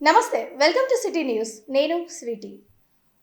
నమస్తే, welcome to city news. నేను Sweety.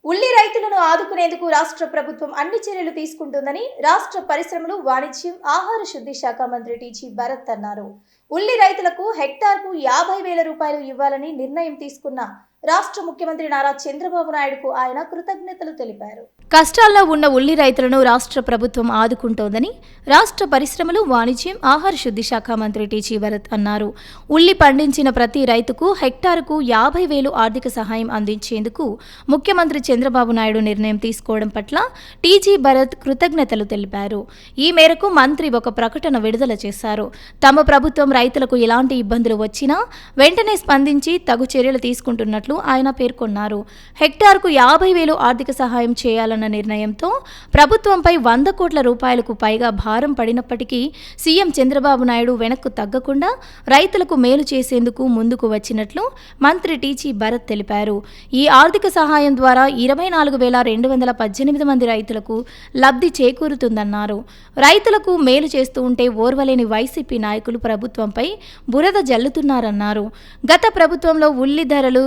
ఉల్లి రైతులను ఆదుకునేందుకు రాష్ట్ర ప్రభుత్వం అన్ని చర్యలు తీసుకుంటుందని రాష్ట్ర పరిశ్రమలు, వాణిజ్యం, ఆహార శుద్ధి శాఖ మంత్రి టీజీ భరత్ అన్నారు. ఉల్లి రైతులకు హెక్టార్కు 50,000 రూపాయలు ఇవ్వాలని నిర్ణయం తీసుకున్న రాష్ట్ర ముఖ్యమంత్రి నారా చంద్రబాబు నాయుడుకు ఆయన కృతజ్ఞతలు తెలిపారు. కష్టాల్లో ఉన్న ఉల్లి రైతులను రాష్ట్ర ప్రభుత్వం ఆదుకుంటోందని రాష్ట్ర పరిశ్రమలు, వాణిజ్యం, ఆహార శుద్ధి శాఖ మంత్రి టీజీ భరత్ అన్నారు. ఉల్లి పండించిన ప్రతి రైతుకు హెక్టారుకు 50,000 ఆర్థిక సహాయం అందించేందుకు ముఖ్యమంత్రి చంద్రబాబు నాయుడు నిర్ణయం తీసుకోవడం పట్ల టీజీ భరత్ కృతజ్ఞతలు తెలిపారు. ఈ మేరకు మంత్రి ఒక ప్రకటన విడుదల చేశారు. తమ ప్రభుత్వం రైతులకు ఎలాంటి ఇబ్బందులు వచ్చినా వెంటనే స్పందించి తగు చర్యలు తీసుకుంటున్నట్లు ఆయన పేర్కొన్నారు. హెక్టార్కు 50,000 ఆర్థిక సహాయం చేయాలన్న నిర్ణయంతో ప్రభుత్వంపై 100 కోట్ల రూపాయలకు పైగా భారం పడినప్పటికీ సీఎం చంద్రబాబు నాయుడు వెనక్కు తగ్గకుండా రైతులకు మేలు చేసేందుకు ముందుకు వచ్చినట్లు మంత్రి టీజీ భరత్ తెలిపారు. ఈ ఆర్థిక సహాయం ద్వారా 24,218 మంది రైతులకు లబ్ధి చేకూరుతుందన్నారు. రైతులకు మేలు చేస్తూ ఉంటే ఓర్వలేని వైసీపీ నాయకులు ప్రభుత్వంపై బురద జల్లుతున్నారన్నారు. గత ప్రభుత్వంలో ఉల్లి ధరలు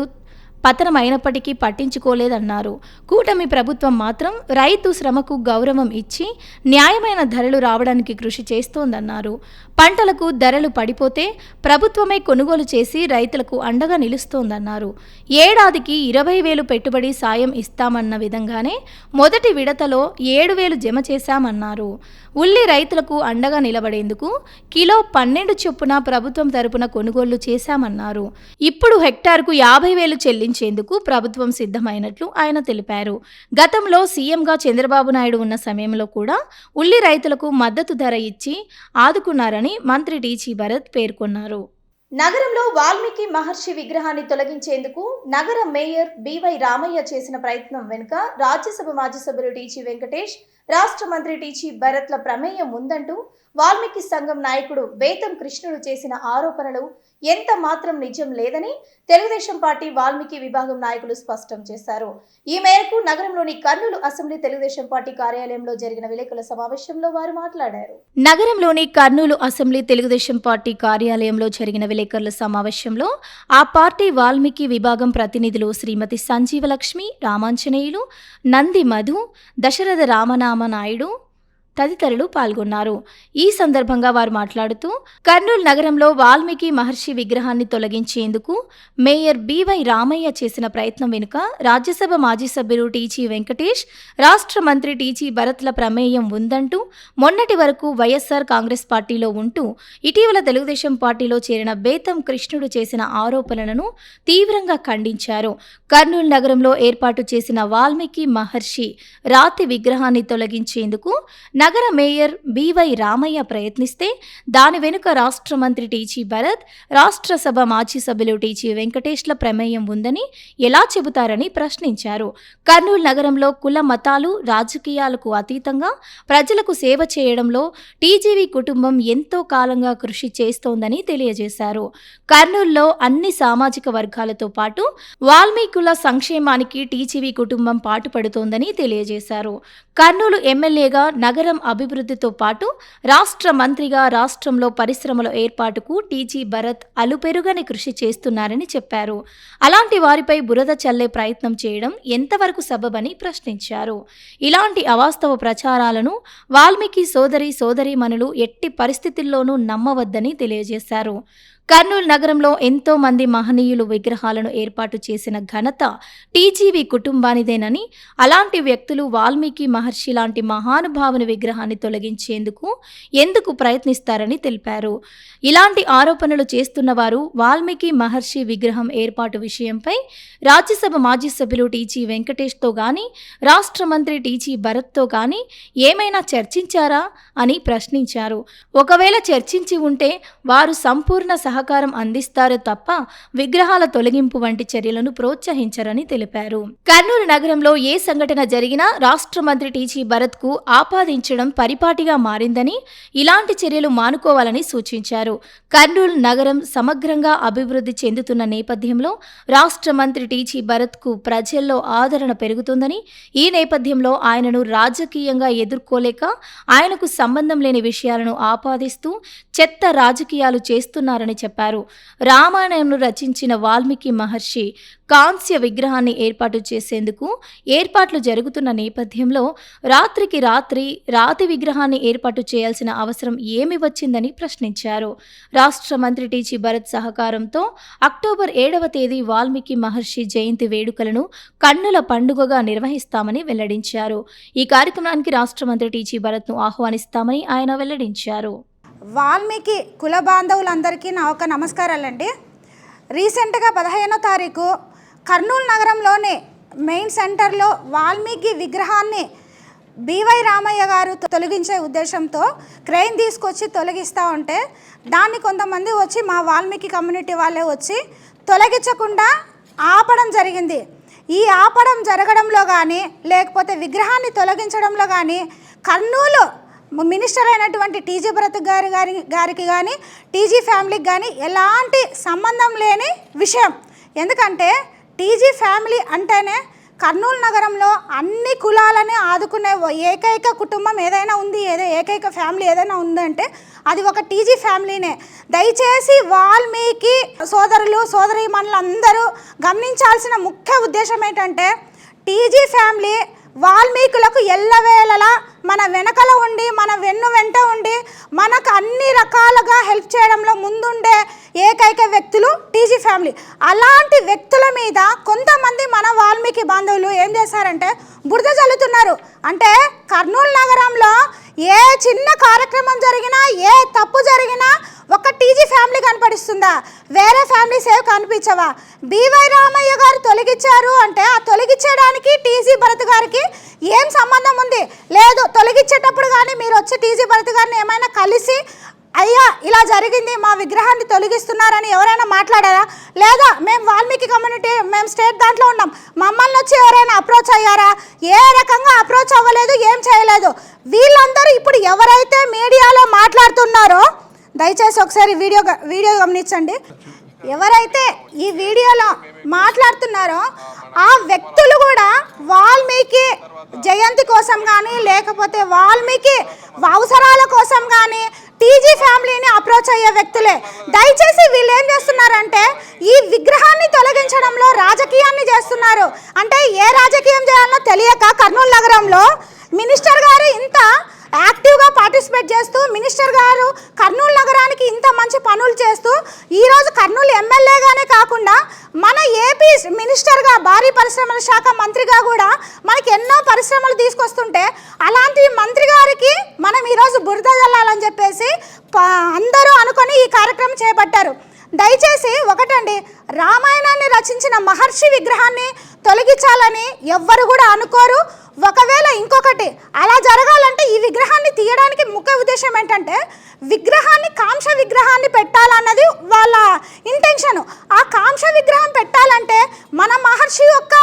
పతనమైనప్పటికీ పట్టించుకోలేదన్నారు. కూటమి ప్రభుత్వం మాత్రం రైతు శ్రమకు గౌరవం ఇచ్చి న్యాయమైన ధరలు రావడానికి కృషి చేస్తోందన్నారు. పంటలకు ధరలు పడిపోతే ప్రభుత్వమే కొనుగోలు చేసి రైతులకు అండగా నిలుస్తోందన్నారు. ఏడాదికి 20,000 పెట్టుబడి సాయం ఇస్తామన్న విధంగానే మొదటి విడతలో 7,000 జమ చేశామన్నారు. ఉల్లి రైతులకు అండగా నిలబడేందుకు కిలో 12 చొప్పున ప్రభుత్వం తరపున కొనుగోళ్లు చేశామన్నారు. ఇప్పుడు హెక్టార్కు 50,000 చెల్లించేందుకు ప్రభుత్వం సిద్ధమైనట్లు ఆయన తెలిపారు. గతంలో సీఎంగా చంద్రబాబు నాయుడు ఉన్న సమయంలో కూడా ఉల్లి రైతులకు మద్దతు ధర ఇచ్చి ఆదుకున్నారని మంత్రి టీజీ భరత్ పేర్కొన్నారు. నగరంలో వాల్మీకి మహర్షి విగ్రహాన్ని తొలగించేందుకు నగర మేయర్ బివై రామయ్య చేసిన ప్రయత్నం వెనుక రాజ్యసభ మాజీ సభ్యులు టీజీ వెంకటేష్, రాష్ట్ర మంత్రి టీజీ భరత్ల ప్రమేయం ఉందంటూ వాల్మీకి సంఘం నాయకుడు బేతం కృష్ణుడు చేసిన ఆరోపణలు ఎంత మాత్రం నిజం లేదని తెలుగుదేశం పార్టీ వాల్మీకి విభాగం నాయకులు స్పష్టం చేశారు. ఈ మేరకు నగరంలోని కర్నూలు అసెంబ్లీ తెలుగుదేశం పార్టీ కార్యాలయంలో జరిగిన విలేకరుల సమావేశంలో వారు మాట్లాడారు. నగరంలోని కర్నూలు అసెంబ్లీ తెలుగుదేశం పార్టీ కార్యాలయంలో జరిగిన విలేకరుల సమావేశంలో ఆ పార్టీ వాల్మీకి విభాగం ప్రతినిధులు శ్రీమతి సంజీవలక్ష్మి, రామాంజనేయులు, నంది మధు, దశరథ రామనామ నాయుడు తదితరులు పాల్గొన్నారు. ఈ సందర్భంగా వారు మాట్లాడుతూ కర్నూలు నగరంలో వాల్మీకి మహర్షి విగ్రహాన్ని తొలగించేందుకు మేయర్ బివై రామయ్య చేసిన ప్రయత్నం వెనుక రాజ్యసభ మాజీ సభ్యులు టీజీ వెంకటేష్, రాష్ట్ర మంత్రి టీజీ భరత్ల ప్రమేయం ఉందంటూ మొన్నటి వరకు వైఎస్ఆర్ కాంగ్రెస్ పార్టీలో ఉంటూ ఇటీవల తెలుగుదేశం పార్టీలో చేరిన బేతం కృష్ణుడు చేసిన ఆరోపణలను తీవ్రంగా ఖండించారు. కర్నూలు నగరంలో ఏర్పాటు చేసిన వాల్మీకి మహర్షి రాతి విగ్రహాన్ని తొలగించేందుకు నగర మేయర్ బివై రామయ్య ప్రయత్నిస్తే దాని వెనుక రాష్ట్ర మంత్రి టీజీ భరత్, రాష్ట్ర సభ మాజీ సభ్యులు టీజీ వెంకటేష్ల ప్రమేయం ఉందని ఎలా చెబుతారని ప్రశ్నించారు. కర్నూలు నగరంలో కుల మతాలు రాజకీయాలకు అతీతంగా ప్రజలకు సేవ చేయడంలో టీజీవీ కుటుంబం ఎంతో కాలంగా కృషి చేస్తోందని తెలియజేశారు. కర్నూలులో అన్ని సామాజిక వర్గాలతో పాటు వాల్మీకుల సంక్షేమానికి టీజీవీ కుటుంబం పాటుపడుతోందని తెలియజేశారు. కర్నూలు ఎమ్మెల్యేగా నగరం అభివృద్ధితో పాటు రాష్ట్ర మంత్రిగా రాష్ట్రంలో పరిశ్రమల ఏర్పాటుకు టీజీ భరత్ అలుపెరుగని కృషి చేస్తున్నారని చెప్పారు. అలాంటి వారిపై బురద చల్లే ప్రయత్నం చేయడం ఎంతవరకు సబబని ప్రశ్నించారు. ఇలాంటి అవాస్తవ ప్రచారాలను వాల్మీకి సోదరీమణులు ఎట్టి పరిస్థితుల్లోనూ నమ్మవద్దని తెలియజేశారు. కర్నూలు నగరంలో ఎంతో మంది మహనీయులు విగ్రహాలను ఏర్పాటు చేసిన ఘనత టీజీవీ కుటుంబానిదేనని, అలాంటి వ్యక్తులు వాల్మీకి మహర్షి లాంటి మహానుభావుని విగ్రహాన్ని తొలగించేందుకు ఎందుకు ప్రయత్నిస్తారని తెలిపారు. ఇలాంటి ఆరోపణలు చేస్తున్న వారు వాల్మీకి మహర్షి విగ్రహం ఏర్పాటు విషయంపై రాజ్యసభ మాజీ సభ్యులు టీజీ వెంకటేష్తో గానీ, రాష్ట్ర మంత్రి టీజీ భరత్తో గానీ ఏమైనా చర్చించారా అని ప్రశ్నించారు. ఒకవేళ చర్చించి ఉంటే వారు సంపూర్ణ సహకారం అందిస్తారు తప్ప విగ్రహాల తొలగింపు వంటి చర్యలను ప్రోత్సహించరని తెలిపారు. కర్నూలు నగరంలో ఏ సంఘటన జరిగినా రాష్ట్ర మంత్రి టీజీ భరత్ కు ఆపాదించడం పరిపాటిగా మారిందని, ఇలాంటి చర్యలు మానుకోవాలని సూచించారు. కర్నూలు నగరం సమగ్రంగా అభివృద్ధి చెందుతున్న నేపథ్యంలో రాష్ట్ర మంత్రి టీజీ భరత్ కు ప్రజల్లో ఆదరణ పెరుగుతుందని, ఈ నేపథ్యంలో ఆయనను రాజకీయంగా ఎదుర్కోలేక ఆయనకు సంబంధం లేని విషయాలను ఆపాదిస్తూ చెత్త రాజకీయాలు చేస్తున్నారని చెప్పారు. రామాయణంను రచించిన వాల్మీకి మహర్షి కాంస్య విగ్రహాన్ని ఏర్పాటు చేసేందుకు ఏర్పాట్లు జరుగుతున్న నేపథ్యంలో రాత్రికి రాతి విగ్రహాన్ని ఏర్పాటు చేయాల్సిన అవసరం ఏమి వచ్చిందని ప్రశ్నించారు. రాష్ట్ర మంత్రి టీజీ భరత్ సహకారంతో అక్టోబర్ 7వ తేదీ వాల్మీకి మహర్షి జయంతి వేడుకలను కన్నుల పండుగగా నిర్వహిస్తామని వెల్లడించారు. ఈ కార్యక్రమానికి రాష్ట్ర మంత్రి టీజీ భరత్ను ఆహ్వానిస్తామని ఆయన వెల్లడించారు. వాల్మీకి కుల బాంధవులందరికీ నా ఒక నమస్కారాలండి. రీసెంట్గా 15వ తారీఖు కర్నూలు నగరంలోని మెయిన్ సెంటర్లో వాల్మీకి విగ్రహాన్ని బివై రామయ్య గారు తొలగించే ఉద్దేశంతో క్రెయిన్ తీసుకొచ్చి తొలగిస్తూ ఉంటే దాన్ని కొంతమంది వచ్చి మా వాల్మీకి కమ్యూనిటీ వాళ్ళే వచ్చి తొలగించకుండా ఆపడం జరిగింది. ఈ ఆపడం జరగడంలో కానీ లేకపోతే విగ్రహాన్ని తొలగించడంలో కానీ కర్నూలు మినిస్టర్ అయినటువంటి టీజీ భరత్ గారికి కానీ టీజీ ఫ్యామిలీకి కానీ ఎలాంటి సంబంధం లేని విషయం. ఎందుకంటే టీజీ ఫ్యామిలీ అంటేనే కర్నూలు నగరంలో అన్ని కులాలని ఆదుకునే ఏకైక కుటుంబం ఏదైనా ఉంది, ఏకైక ఫ్యామిలీ ఏదైనా ఉందంటే అది ఒక టీజీ ఫ్యామిలీనే. దయచేసి వాల్మీకి సోదరులు సోదరీమణులు అందరూ గమనించాల్సిన ముఖ్య ఉద్దేశం ఏంటంటే టీజీ ఫ్యామిలీ వాల్మీకులకు ఎల్లవేళలా మన వెనకల ఉండి మన వెంట ఉండి మనకు అన్ని రకాలుగా హెల్ప్ చేయడంలో ముందుండే ఏకైక వ్యక్తులు టీజీ ఫ్యామిలీ. అలాంటి వ్యక్తుల మీద కొంతమంది మన వాల్మీకి బాంధవులు ఏం చేశారంటే బురద చల్లుతున్నారు. అంటే కర్నూలు నగరంలో ఏ చిన్న కార్యక్రమం జరిగినా ఏ తప్పు జరిగినా ఒక టీజీ ఫ్యామిలీ కనపడిస్తుందా? వేరే ఫ్యామిలీస్ ఏవి కనిపించవా? బివై రామయ్య గారు తొలగించారు అంటే ఆ తొలగించడానికి టీజీ భరత్ గారికి ఏం సంబంధం ఉంది? లేదు. తొలగించేటప్పుడు కానీ మీరు వచ్చి టీజీ భరత్ గారిని ఏమైనా కలిసి అయ్యా ఇలా జరిగింది, మా విగ్రహాన్ని తొలగిస్తున్నారని ఎవరైనా మాట్లాడారా? లేదా మేము వాల్మీకి కమ్యూనిటీ మేము స్టేట్ దాంట్లో ఉన్నాం, మమ్మల్ని వచ్చి ఎవరైనా అప్రోచ్ అయ్యారా? ఏ రకంగా అప్రోచ్ అవ్వలేదు, ఏం చేయలేదు. వీళ్ళందరూ ఇప్పుడు ఎవరైతే మీడియాలో మాట్లాడుతున్నారో దయచేసి ఒకసారి వీడియో గమనించండి. ఎవరైతే ఈ వీడియోలో మాట్లాడుతున్నారో ఆ వ్యక్తులు కూడా వాల్మీకి జయంతి కోసం కానీ లేకపోతే వాల్మీకి అవసరాల కోసం కానీ టీజీ ఫ్యామిలీని అప్రోచ్ అయ్యే వ్యక్తులే. దయచేసి వీళ్ళు ఏం చేస్తున్నారంటే ఈ విగ్రహాన్ని తొలగించడంలో రాజకీయాన్ని చేస్తున్నారు. అంటే ఏ రాజకీయం చేయాలో తెలియక కర్నూలు నగరంలో మినిస్టర్ గారు ఇంత యాక్టివ్గా పార్టిసిపేట్ చేస్తూ మినిస్టర్ గారు కర్నూలు నగరానికి ఇంత మంచి పనులు చేస్తూ ఈరోజు కర్నూలు ఎమ్మెల్యేగానే కాకుండా మన ఏపీ మినిస్టర్గా భారీ పరిశ్రమల శాఖ మంత్రిగా కూడా మనకి ఎన్నో పరిశ్రమలు తీసుకొస్తుంటే అలాంటి మంత్రి గారికి మనం ఈరోజు బురద జల్లాలని చెప్పేసి అందరూ అనుకొని ఈ కార్యక్రమం చేపట్టారు. దయచేసి ఒకటండి, రామాయణాన్ని రచించిన మహర్షి విగ్రహాన్ని తొలగించాలని ఎవ్వరు కూడా అనుకోరు. ఒకవేళ ఇంకొకటి అలా జరగాలంటే ఈ విగ్రహాన్ని తీయడానికి ముఖ్య ఉద్దేశం ఏంటంటే విగ్రహాన్ని కాంస విగ్రహాన్ని పెట్టాలన్నది వాళ్ళ ఇంటెన్షన్. ఆ కాంస విగ్రహం పెట్టాలంటే మన మహర్షి యొక్క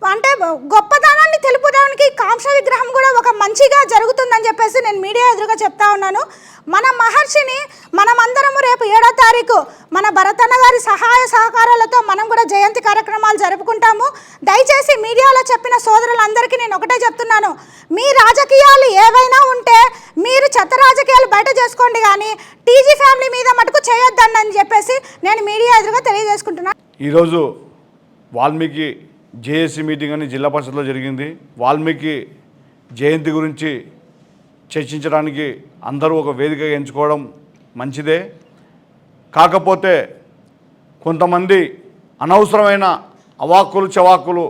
అంటే గొప్పతనాన్ని తెలుపుదానికి కాంస విగ్రహం కూడా ఒక మంచిగా జరుగుతుందని చెప్పేసి నేను మీడియా ఎదురుగా చెప్తా ఉన్నాను. మన మహర్షిని మనమందరము రేపు 7వ తారీఖు మన భరతన్న గారి సహాయ సహకారాలతో మనం కూడా జయంతి కార్యక్రమాలు జరుపుకుంటాము. దయచేసి మీడియాలో చెప్పిన సోదరులందరికీ నేను ఒకటే చెప్తున్నాను, మీ రాజకీయాలు ఏవైనా ఉంటే మీరు చెత్త రాజకీయాలు బయట చేసుకోండి, కానీ టీజీ ఫ్యామిలీ మీద మటుకు చేయొద్దండి అని చెప్పేసి నేను మీడియా ఎదురుగా తెలియజేసుకుంటున్నాను. ఈరోజు వాల్మీకి జేఏసీ మీటింగ్ అని జిల్లా పరిషత్లో జరిగింది. వాల్మీకి జయంతి గురించి చర్చించడానికి అందరూ ఒక వేదిక ఎంచుకోవడం మంచిదే. కాకపోతే కొంతమంది అనవసరమైన అవాక్కులు చవాక్కులు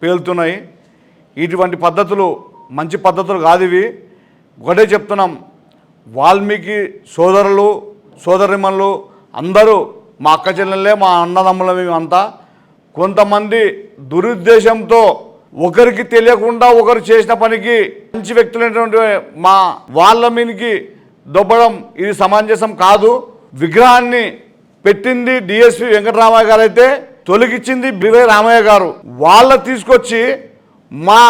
పేలుతున్నాయి. ఇటువంటి పద్ధతులు మంచి పద్ధతులు కాదు ఇవి. ఒకటే చెప్తున్నాం, వాల్మీకి సోదరులు సోదరిమణులు అందరూ మా అక్క చెల్లెళ్ళే, మా అన్నదమ్ముల మేమంతా. కొంతమంది దురుద్దేశంతో ఒకరికి తెలియకుండా ఒకరు చేసిన పనికి మంచి వ్యక్తులైనటువంటి మా వాళ్ళ మీదకి దొబ్బడం ఇది సమంజసం కాదు. విగ్రహాన్ని పెట్టింది డిఎస్పి వెంకటరామయ్య గారు అయితే తొలగించింది బివై రామయ్య గారు. వాళ్ళ తీసుకొచ్చి మా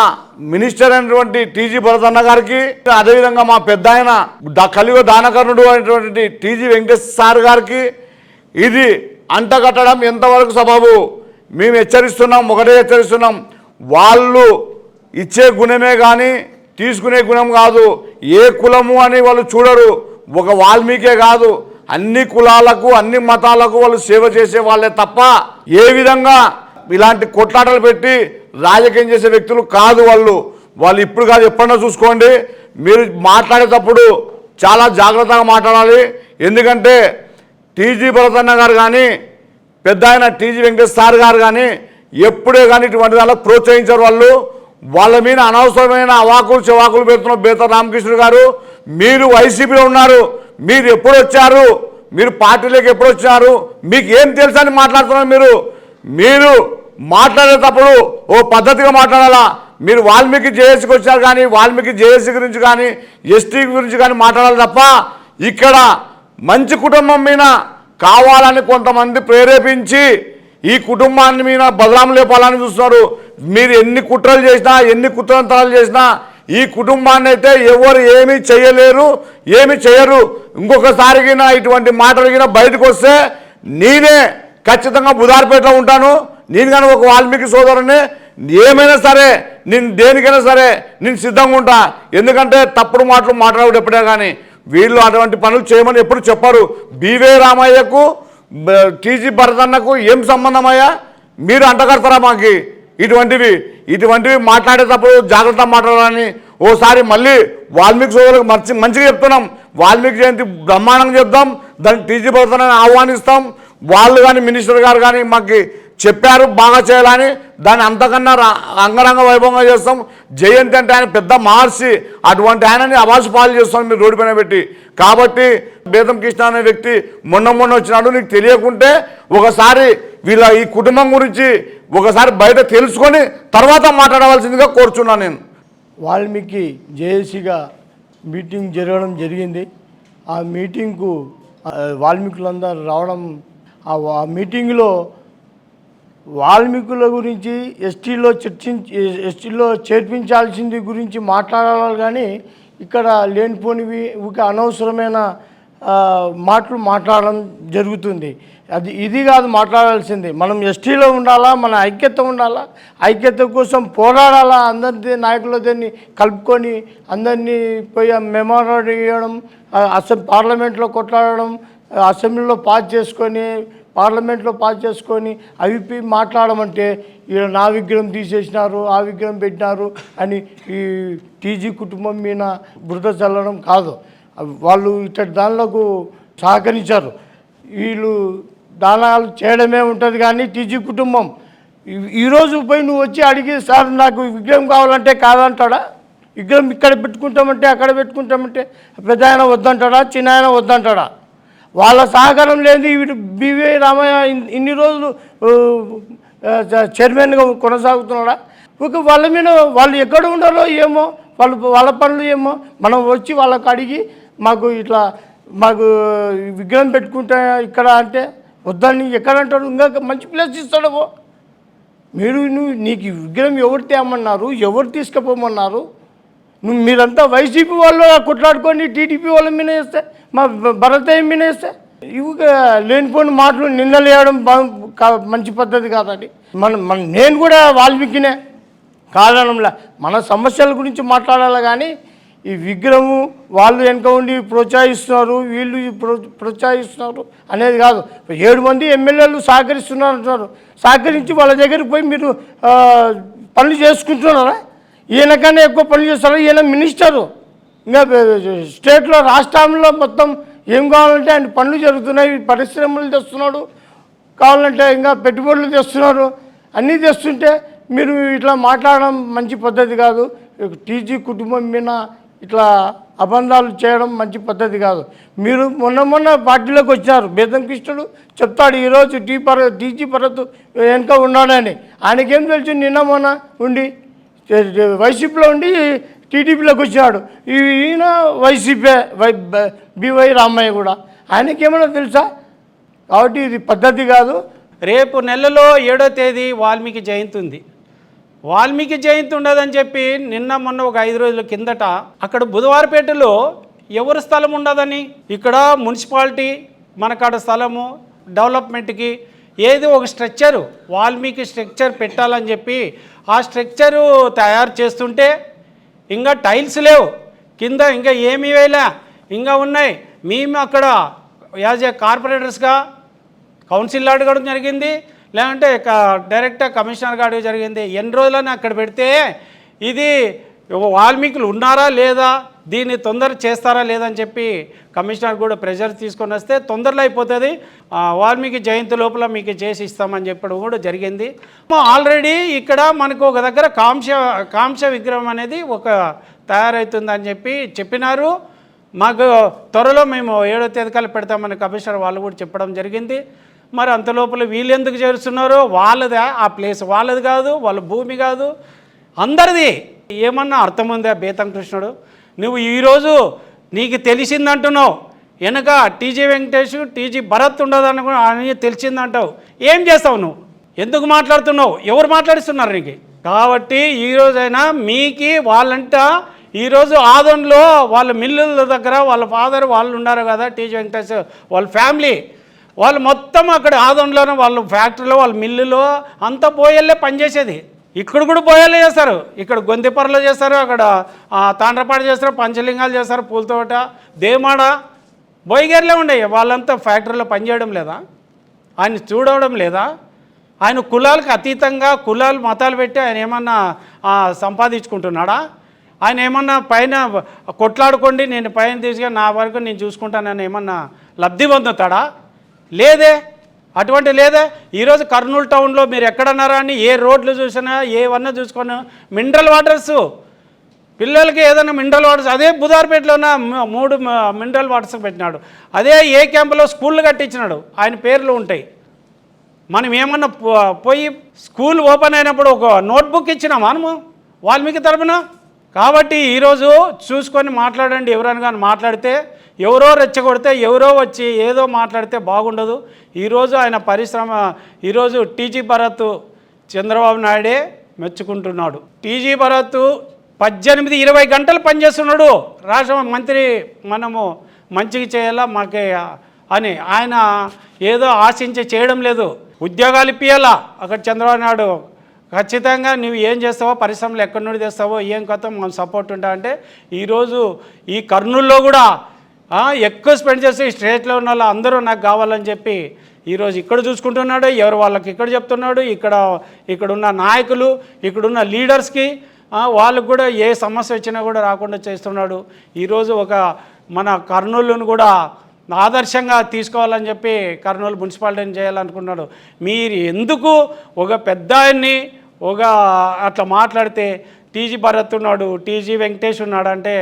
మినిస్టర్ అయినటువంటి టీజీ భరత్ అన్న గారికి, అదేవిధంగా మా పెద్ద ఆయన కలియుగ దానకర్ణుడు అయినటువంటి టీజీ వెంకటేశ్వర సార్ గారికి ఇది అంటగట్టడం ఎంతవరకు సబబు మేము హెచ్చరిస్తున్నాం. ఒకటే హెచ్చరిస్తున్నాం, వాళ్ళు ఇచ్చే గుణమే కానీ తీసుకునే గుణం కాదు. ఏ కులము అని వాళ్ళు చూడరు. ఒక వాల్మీకే కాదు, అన్ని కులాలకు అన్ని మతాలకు వాళ్ళు సేవ చేసే వాళ్ళే తప్ప ఏ విధంగా ఇలాంటి కొట్లాటలు పెట్టి రాజకీయం చేసే వ్యక్తులు కాదు వాళ్ళు ఇప్పుడు కాదు ఎప్పుడన్నా చూసుకోండి. మీరు మాట్లాడేటప్పుడు చాలా జాగ్రత్తగా మాట్లాడాలి. ఎందుకంటే టీజీ భరతన్న గారు కానీ పెద్ద ఆయన టీజీ వెంకటేష్ సార్ గారు కానీ ఎప్పుడే కానీ ఇటువంటి దానిలో ప్రోత్సహించారు. వాళ్ళ మీద అనవసరమైన అవాకులు చెవాకులు పెడుతున్న బేత రామకృష్ణుడు గారు, మీరు వైసీపీలో ఉన్నారు, మీరు ఎప్పుడు వచ్చారు, మీరు పార్టీలోకి ఎప్పుడు వచ్చారు, మీకు ఏం తెలుసా అని మాట్లాడుతున్నారు. మీరు మాట్లాడేటప్పుడు ఓ పద్ధతిగా మాట్లాడాలా. మీరు వాల్మీకి జేఏసీకి వచ్చారు కానీ వాల్మీకి జేఏసీ గురించి కానీ ఎస్టీ గురించి కానీ మాట్లాడాలి తప్ప ఇక్కడ మంచి కుటుంబం మీద కావాలని కొంతమంది ప్రేరేపించి ఈ కుటుంబాన్ని మీద బదనాం లేపాలని చూస్తున్నారు. మీరు ఎన్ని కుట్రలు చేసినా ఎన్ని కుట్రంతరాలు చేసినా ఈ కుటుంబాన్ని అయితే ఎవరు ఏమీ చేయలేరు, ఏమి చేయరు. ఇంకొకసారికి ఇటువంటి మాటలు బయటకు వస్తే నేనే ఖచ్చితంగా బుధార్పేటలో ఉంటాను. నేను కానీ ఒక వాల్మీకి సోదరుని ఏమైనా సరే నేను దేనికైనా సరే నేను సిద్ధంగా ఉంటా. ఎందుకంటే తప్పుడు మాటలు మాట్లాడు ఎప్పుడే కానీ వీళ్ళు అటువంటి పనులు చేయమని ఎప్పుడు చెప్పరు. బివే రామయ్యకు టీజీ భరతన్నకు ఏం సంబంధమయ్యా? మీరు అంటగడతారా మాకు? ఇటువంటివి మాట్లాడేటప్పుడు జాగ్రత్త మాట్లాడాలని ఓసారి మళ్ళీ వాల్మీకి సోదరులకు మంచిగా చెప్తున్నాం. వాల్మీకి జయంతి బ్రహ్మాండంగా చెప్తాం, దాన్ని టీజీ భరతన్నని ఆహ్వానిస్తాం. వాళ్ళు కానీ మినిస్టర్ గారు కానీ మాకు చెప్పారు బాగా చేయాలని, దాన్ని అంతకన్నా అంగరంగ వైభవంగా చేస్తాం. జయంతి అంటే ఆయన పెద్ద మహర్షి, అటువంటి ఆయనని అవాసు పాలు చేస్తాం మీరు రోడ్డు పైన పెట్టి. కాబట్టి బేతం కృష్ణ అనే వ్యక్తి మొన్న వచ్చినాడు. నీకు తెలియకుంటే ఒకసారి వీళ్ళ ఈ కుటుంబం గురించి ఒకసారి బయట తెలుసుకొని తర్వాత మాట్లాడవలసిందిగా కోరుచున్నాను నేను. వాల్మీకి జేఏసీగా మీటింగ్ జరగడం జరిగింది. ఆ మీటింగ్కు వాల్మీకులందరూ రావడం, ఆ మీటింగ్లో వాల్మీకుల గురించి ఎస్టీలో చేర్పించాల్సింది గురించి మాట్లాడాలి కానీ ఇక్కడ లేనిపోనివి ఒక అనవసరమైన మాటలు మాట్లాడడం జరుగుతుంది. ఇది కాదు మాట్లాడాల్సింది. మనం ఎస్టీలో ఉండాలా, మన ఐక్యత ఉండాలా, ఐక్యత కోసం పోరాడాలా. అందరి నాయకులు దాన్ని కలుపుకొని అందరినీ పోయి మెమోరాండం ఇవ్వడం, పార్లమెంట్లో కొట్లాడడం, అసెంబ్లీలో పార్లమెంట్లో పాస్ చేసుకొని అవి మాట్లాడమంటే ఈయన నా విగ్రహం తీసేసినారు, ఆ విగ్రహం పెట్టినారు అని ఈ టీజీ కుటుంబం మీద బురద చల్లడం కాదు. వాళ్ళు ఇట్టటి దానిలకు సహకరించారు. వీళ్ళు దానాలు చేయడమే ఉంటుంది కానీ టీజీ కుటుంబం ఈరోజు పోయి నువ్వు వచ్చి అడిగి సార్ నాకు విగ్రహం కావాలంటే కాదంటాడా? విగ్రహం ఇక్కడ పెట్టుకుంటామంటే అక్కడ పెట్టుకుంటామంటే పెద్ద ఆయన వద్దంటాడా, చిన్న ఆయన వద్దంటాడా? వాళ్ళ సహకారం లేని బివే రామయ్య ఇన్ని రోజులు చైర్మన్గా కొనసాగుతున్నాడా? ఒక వాళ్ళ మీద వాళ్ళు ఎక్కడ ఉండాలో ఏమో, వాళ్ళ పనులు ఏమో. మనం వచ్చి వాళ్ళకి అడిగి మాకు విగ్రహం పెట్టుకుంటా ఇక్కడ అంటే వద్దని ఎక్కడంటాడు? ఇంకా మంచి ప్లేస్ ఇస్తాడో. నీకు విగ్రహం ఎవరు తేమన్నారు, ఎవరు తీసుకుపోమన్నారు? మీరంతా వైసీపీ వాళ్ళు కొట్లాడుకొని టీడీపీ వాళ్ళ మీద వేస్తే, మా భరతయ్య మీద వేస్తే ఇవి లేనిపోయిన మాటలు నిందలేయడం మంచి పద్ధతి కాదండి. నేను కూడా వాల్మీకినే కారణంలా మన సమస్యల గురించి మాట్లాడాలి కానీ ఈ విగ్రహము వాళ్ళు వెనక ఉండి ప్రోత్సహిస్తున్నారు, వీళ్ళు ప్రోత్సహిస్తున్నారు అనేది కాదు. 7 మంది ఎమ్మెల్యేలు సహకరిస్తున్నారు అంటున్నారు. సహకరించి వాళ్ళ దగ్గరికి పోయి మీరు పనులు చేసుకుంటున్నారా? ఈయనకన్నా ఎక్కువ పనులు చేస్తారా? ఈయన మినిస్టరు. ఇంకా స్టేట్లో రాష్ట్రంలో మొత్తం ఏం కావాలంటే ఆయన పనులు జరుగుతున్నాయి. పరిశ్రమలు తెస్తున్నాడు, కావాలంటే ఇంకా పెట్టుబడులు తెస్తున్నారు. అన్నీ తెస్తుంటే మీరు ఇట్లా మాట్లాడడం మంచి పద్ధతి కాదు. టీజీ కుటుంబం మీద ఇట్లా అబంధాలు చేయడం మంచి పద్ధతి కాదు. మీరు మొన్న పార్టీలోకి వచ్చినారు. బేతం కృష్ణుడు చెప్తాడు ఈరోజు టీజీ భరత్ వెనక ఉన్నాడని. ఆయనకేం తెలుసు? నిన్న మొన్న ఉండి వైసీపీలో ఉండి టీడీపీలోకి వచ్చినాడు. ఈయన వైసీపీ బివై రామయ్య కూడా. ఆయనకేమైనా తెలుసా? కాబట్టి ఇది పద్ధతి కాదు. రేపు నెలలో 7వ తేదీ వాల్మీకి జయంతి ఉంది. వాల్మీకి జయంతి ఉండదని చెప్పి మొన్న ఒక 5 రోజుల కిందట అక్కడ బుధవారపేటలో ఎవరి స్థలం ఉండదని, ఇక్కడ మున్సిపాలిటీ మనకాడ స్థలము డెవలప్మెంట్కి ఏదో ఒక స్ట్రక్చరు వాల్మీకి స్ట్రక్చర్ పెట్టాలని చెప్పి ఆ స్ట్రక్చరు తయారు చేస్తుంటే ఇంకా టైల్స్ లేవు, కింద ఇంకా ఏమీ వేయలే, ఇంకా ఉన్నాయి. మేము అక్కడ యాజ్ ఏ కార్పొరేటర్స్గా కౌన్సిల్ అడగడం జరిగింది, లేదంటే డైరెక్ట్గా కమిషనర్గా అడగడం జరిగింది. ఎన్ని రోజులని అక్కడ పెడితే ఇది వాల్మీకులు ఉన్నారా లేదా, దీన్ని తొందర చేస్తారా లేదని చెప్పి కమిషనర్ కూడా ప్రెజర్ తీసుకొని వస్తే తొందరలో అయిపోతుంది, వాల్మీకి జయంతి లోపల మీకు చేసి ఇస్తామని చెప్పడం కూడా జరిగింది. ఆల్రెడీ ఇక్కడ మనకు ఒక దగ్గర కాంక్ష విగ్రహం అనేది ఒక తయారవుతుందని చెప్పినారు. మాకు త్వరలో మేము 7వ తేదీ పెడతామని కమిషనర్ వాళ్ళు కూడా చెప్పడం జరిగింది. మరి అంత లోపల వీళ్ళు ఎందుకు చేరుస్తున్నారో, వాళ్ళదా ఆ ప్లేస్, వాళ్ళది కాదు, వాళ్ళ భూమి కాదు, అందరిది. ఏమన్నా అర్థం ఉందా బేతం కృష్ణుడు? నువ్వు ఈరోజు నీకు తెలిసిందంటున్నావు, వెనక టీజీ వెంకటేష్ టీజీ భరత్ ఉండదని కూడా అని తెలిసిందంటావు. ఏం చేస్తావు నువ్వు? ఎందుకు మాట్లాడుతున్నావు? ఎవరు మాట్లాడిస్తున్నారు నీకు? కాబట్టి ఈరోజైనా మీకి వాళ్ళంట ఈరోజు ఆదోన్లో వాళ్ళ మిల్లుల దగ్గర వాళ్ళ ఫాదర్ వాళ్ళు ఉన్నారు కదా, టీజీ వెంకటేష్ వాళ్ళ ఫ్యామిలీ వాళ్ళు మొత్తం అక్కడ ఆదోన్లోనే వాళ్ళ ఫ్యాక్టరీలో వాళ్ళ మిల్లులో అంతా బోయల్లే పనిచేసేది. ఇక్కడ కూడా బోయలే చేస్తారు, ఇక్కడ గొంతిపరలో చేస్తారు, అక్కడ తాండ్రపాడు చేస్తారు, పంచలింగాలు చేస్తారు, పూలతోట, దేమాడ, బోయిగేర్లే ఉండేవి. వాళ్ళంతా ఫ్యాక్టరీలో పనిచేయడం లేదా? ఆయన చూడడం లేదా? ఆయన కులాలకు అతీతంగా కులాలు మతాలు పెట్టి ఆయన ఏమన్నా సంపాదించుకుంటున్నాడా? ఆయన ఏమన్నా పైన కొట్లాడుకోండి, నేను పైన తీసుకొని నా వరకు నేను చూసుకుంటానని ఏమన్నా లబ్ధి పొందుతాడా? లేదే, అటువంటి లేదే. ఈరోజు కర్నూలు టౌన్లో మీరు ఎక్కడన్నారా అని ఏ రోడ్లు చూసినా ఏవన్నా చూసుకొని మినరల్ వాటర్స్ పిల్లలకి ఏదైనా మినరల్ వాటర్స్, అదే బుధార్పేటలోన 3 మినరల్ వాటర్స్ పెట్టినాడు. అదే ఏ క్యాంపులో స్కూళ్ళు కట్టించినాడు, ఆయన పేర్లు ఉంటాయి. మనం ఏమన్నా పోయి స్కూల్ ఓపెన్ అయినప్పుడు ఒక నోట్బుక్ ఇచ్చినా మనము వాల్మీకి తరపున. కాబట్టి ఈరోజు చూసుకొని మాట్లాడండి. ఎవరైనా కానీ మాట్లాడితే ఎవరో రెచ్చగొడితే ఎవరో వచ్చి ఏదో మాట్లాడితే బాగుండదు. ఈరోజు ఆయన పరిశ్రమ ఈరోజు టీజీ భరత్ చంద్రబాబు నాయుడే మెచ్చుకుంటున్నాడు. టీజీ భరత్ 18-20 గంటలు పనిచేస్తున్నాడు. రాష్ట్ర మంత్రి మనము మంచిగా చేయాలా మాకే అని ఆయన ఏదో ఆశించి చేయడం లేదు. ఉద్యోగాలు ఇప్పియాలా అక్కడ చంద్రబాబు నాయుడు ఖచ్చితంగా నువ్వు ఏం చేస్తావో, పరిశ్రమలు ఎక్కడి నుండి తెస్తావో, ఏం కొత్త మనం సపోర్ట్ ఉంటా అంటే ఈరోజు ఈ కర్నూలులో కూడా ఎక్కువ స్పెండ్ చేస్తే ఈ స్టేట్లో ఉన్న వాళ్ళు అందరూ నాకు కావాలని చెప్పి ఈరోజు ఇక్కడ చూసుకుంటున్నాడు. ఎవరు వాళ్ళకి ఇక్కడ చెప్తున్నాడు. ఇక్కడున్న నాయకులు, ఇక్కడున్న లీడర్స్కి వాళ్ళకు కూడా ఏ సమస్య వచ్చినా కూడా రాకుండా చేస్తున్నాడు. ఈరోజు ఒక మన కర్నూలును కూడా ఆదర్శంగా తీసుకోవాలని చెప్పి కర్నూలు మున్సిపాలిటీని చేయాలనుకున్నాడు. మీరు ఎందుకు ఒక పెద్ద ఆయన్ని అట్లా మాట్లాడితే టీజీ భరత్ ఉన్నాడు, టీజీ వెంకటేష్ ఉన్నాడు అంటే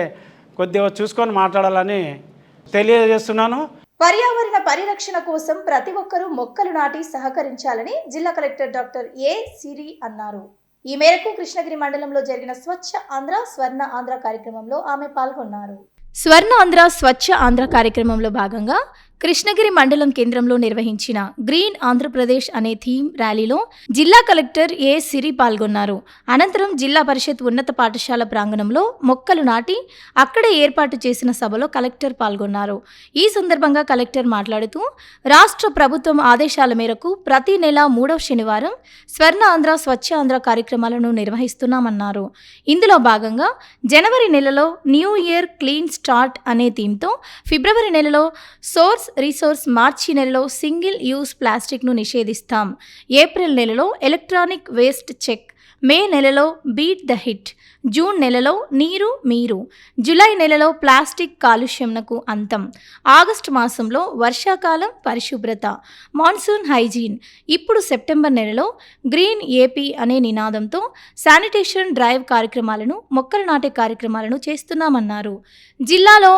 కొద్దిగా చూసుకొని మాట్లాడాలని తెలియజేస్తున్నాను. పర్యావరణ పరిరక్షణ కోసం ప్రతి ఒక్కరూ మొక్కలు నాటి సహకరించాలని జిల్లా కలెక్టర్ డాక్టర్ ఏ సిరి అన్నారు. ఈ మేరకు కృష్ణగిరి మండలంలో జరిగిన స్వచ్ఛ ఆంధ్ర స్వర్ణ ఆంధ్ర కార్యక్రమంలో ఆమె పాల్గొన్నారు. స్వర్ణ ఆంధ్ర స్వచ్ఛ ఆంధ్ర కార్యక్రమంలో భాగంగా కృష్ణగిరి మండలం కేంద్రంలో నిర్వహించిన గ్రీన్ ఆంధ్రప్రదేశ్ అనే థీమ్ ర్యాలీలో జిల్లా కలెక్టర్ ఏ సిరి పాల్గొన్నారు. అనంతరం జిల్లా పరిషత్ ఉన్నత పాఠశాల ప్రాంగణంలో మొక్కలు నాటి అక్కడే ఏర్పాటు చేసిన సభలో కలెక్టర్ పాల్గొన్నారు. ఈ సందర్భంగా కలెక్టర్ మాట్లాడుతూ రాష్ట్ర ప్రభుత్వం ఆదేశాల మేరకు ప్రతి నెల 3వ శనివారం స్వర్ణ ఆంధ్ర స్వచ్ఛ ఆంధ్ర కార్యక్రమాలను నిర్వహిస్తున్నామన్నారు. ఇందులో భాగంగా జనవరి నెలలో న్యూ ఇయర్ క్లీన్ స్టార్ట్ అనే థీమ్తో, ఫిబ్రవరి నెలలో సోర్స్ రీసోర్స్, మార్చి నెలలో సింగిల్ యూజ్ ప్లాస్టిక్ను నిషేధిస్తాం, ఏప్రిల్ నెలలో ఎలక్ట్రానిక్ వేస్ట్ చెక్, మే నెలలో బీట్ ద హిట్, జూన్ నెలలో నీరు మీరు, జూలై నెలలో ప్లాస్టిక్ కాలుష్యంకు అంతం, ఆగస్టు మాసంలో వర్షాకాలం పరిశుభ్రత, మాన్సూన్ హైజీన్, ఇప్పుడు సెప్టెంబర్ నెలలో గ్రీన్ ఏపీ అనే నినాదంతో శానిటేషన్ డ్రైవ్ కార్యక్రమాలను, మొక్కలు నాటే కార్యక్రమాలను చేస్తున్నామన్నారు. జిల్లాలో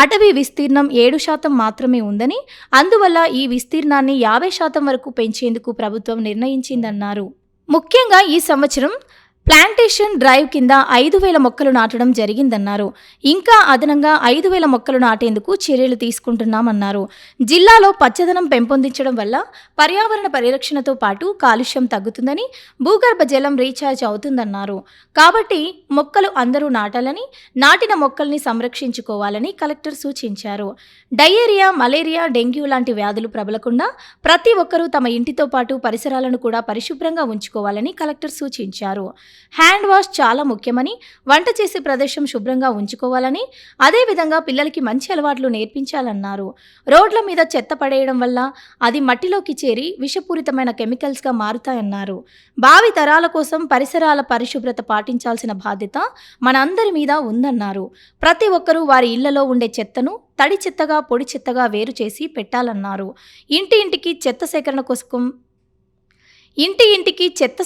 అటవీ విస్తీర్ణం 7% మాత్రమే ఉందని, అందువల్ల ఈ విస్తీర్ణాన్ని 50% వరకు పెంచేందుకు ప్రభుత్వం నిర్ణయించిందన్నారు. ముఖ్యంగా ఈ సంవత్సరం ప్లాంటేషన్ డ్రైవ్ కింద 5,000 మొక్కలు నాటడం జరిగిందన్నారు. ఇంకా అదనంగా 5,000 మొక్కలు నాటేందుకు చర్యలు తీసుకుంటున్నామన్నారు. జిల్లాలో పచ్చదనం పెంపొందించడం వల్ల పర్యావరణ పరిరక్షణతో పాటు కాలుష్యం తగ్గుతుందని, భూగర్భ జలం రీఛార్జ్ అవుతుందన్నారు. కాబట్టి మొక్కలు అందరూ నాటాలని, నాటిన మొక్కల్ని సంరక్షించుకోవాలని కలెక్టర్ సూచించారు. డయేరియా, మలేరియా, డెంగ్యూ లాంటి వ్యాధులు ప్రబలకుండా ప్రతి ఒక్కరూ తమ ఇంటితో పాటు పరిసరాలను కూడా పరిశుభ్రంగా ఉంచుకోవాలని కలెక్టర్ సూచించారు. హ్యాండ్ వాష్ చాలా ముఖ్యమని, వంట చేసే ప్రదేశం శుభ్రంగా ఉంచుకోవాలని, అదేవిధంగా పిల్లలకి మంచి అలవాట్లు నేర్పించాలన్నారు. రోడ్ల మీద చెత్త పడేయడం వల్ల అది మట్టిలోకి చేరి విషపూరితమైన కెమికల్స్గా మారుతాయన్నారు. భావి తరాల కోసం పరిసరాల పరిశుభ్రత పాటించాల్సిన బాధ్యత మనందరి మీద ఉందన్నారు. ప్రతి ఒక్కరూ వారి ఇళ్లలో ఉండే చెత్తను తడి చెత్తగా, పొడి చెత్తగా వేరు చేసి పెట్టాలన్నారు. ఇంటింటికి చెత్త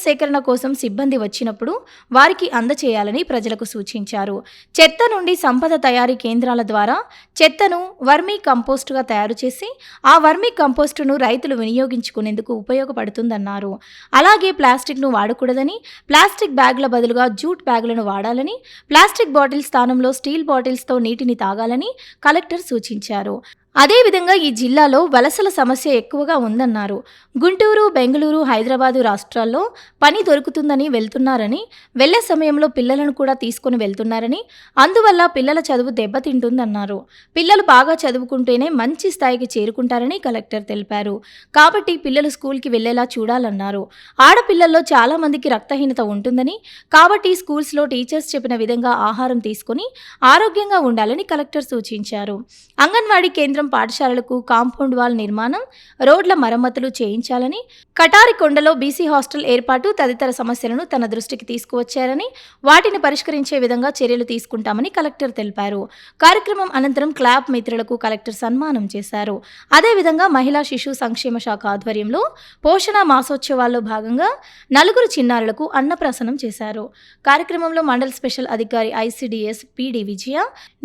సేకరణ కోసం సిబ్బంది వచ్చినప్పుడు వారికి అందచేయాలని ప్రజలకు సూచించారు. చెత్త నుండి సంపద తయారీ కేంద్రాల ద్వారా చెత్తను వర్మీ కంపోస్టుగా తయారు చేసి ఆ వర్మీ కంపోస్టును రైతులు వినియోగించుకునేందుకు ఉపయోగపడుతుందన్నారు. అలాగే ప్లాస్టిక్ను వాడకూడదని, ప్లాస్టిక్ బ్యాగుల బదులుగా జూట్ బ్యాగులను వాడాలని, ప్లాస్టిక్ బాటిల్ స్థానంలో స్టీల్ బాటిల్స్తో నీటిని తాగాలని కలెక్టర్ సూచించారు. అదేవిధంగా ఈ జిల్లాలో వలసల సమస్య ఎక్కువగా ఉందన్నారు. గుంటూరు, బెంగళూరు, హైదరాబాదు రాష్ట్రాల్లో పని దొరుకుతుందని వెళ్తున్నారని, వెళ్లే సమయంలో పిల్లలను కూడా తీసుకుని వెళ్తున్నారని, అందువల్ల పిల్లల చదువు దెబ్బతింటుందన్నారు. పిల్లలు బాగా చదువుకుంటేనే మంచి స్థాయికి చేరుకుంటారని కలెక్టర్ తెలిపారు. కాబట్టి పిల్లలు స్కూల్కి వెళ్లేలా చూడాలన్నారు. ఆడపిల్లల్లో చాలా మందికి రక్తహీనత ఉంటుందని, కాబట్టి స్కూల్స్లో టీచర్స్ చెప్పిన విధంగా ఆహారం తీసుకుని ఆరోగ్యంగా ఉండాలని కలెక్టర్ సూచించారు. అంగన్వాడీ కేంద్రం పాఠశాలలకు కాంపౌండ్ వాల్ నిర్మాణం, రోడ్ల మరమ్మతులు చేయించాలని, కటారికొండలో బీసీ హాస్టల్ ఏర్పాటు తదితర సమస్యలను తన దృష్టికి తీసుకువచ్చారని, వాటిని పరిష్కరించే విధంగా చర్యలు తీసుకుంటామని కలెక్టర్ తెలిపారు. కార్యక్రమం అనంతరం క్లాబ్ మిత్రులకు కలెక్టర్ సన్మానం చేశారు. అదేవిధంగా మహిళా శిశు సంక్షేమ శాఖ ఆధ్వర్యంలో పోషణ మాసోత్సవాల్లో భాగంగా 4 చిన్నారులకు అన్నప్రాసనం చేశారు. కార్యక్రమంలో మండల్ స్పెషల్ అధికారి ICDS PD Vijaya,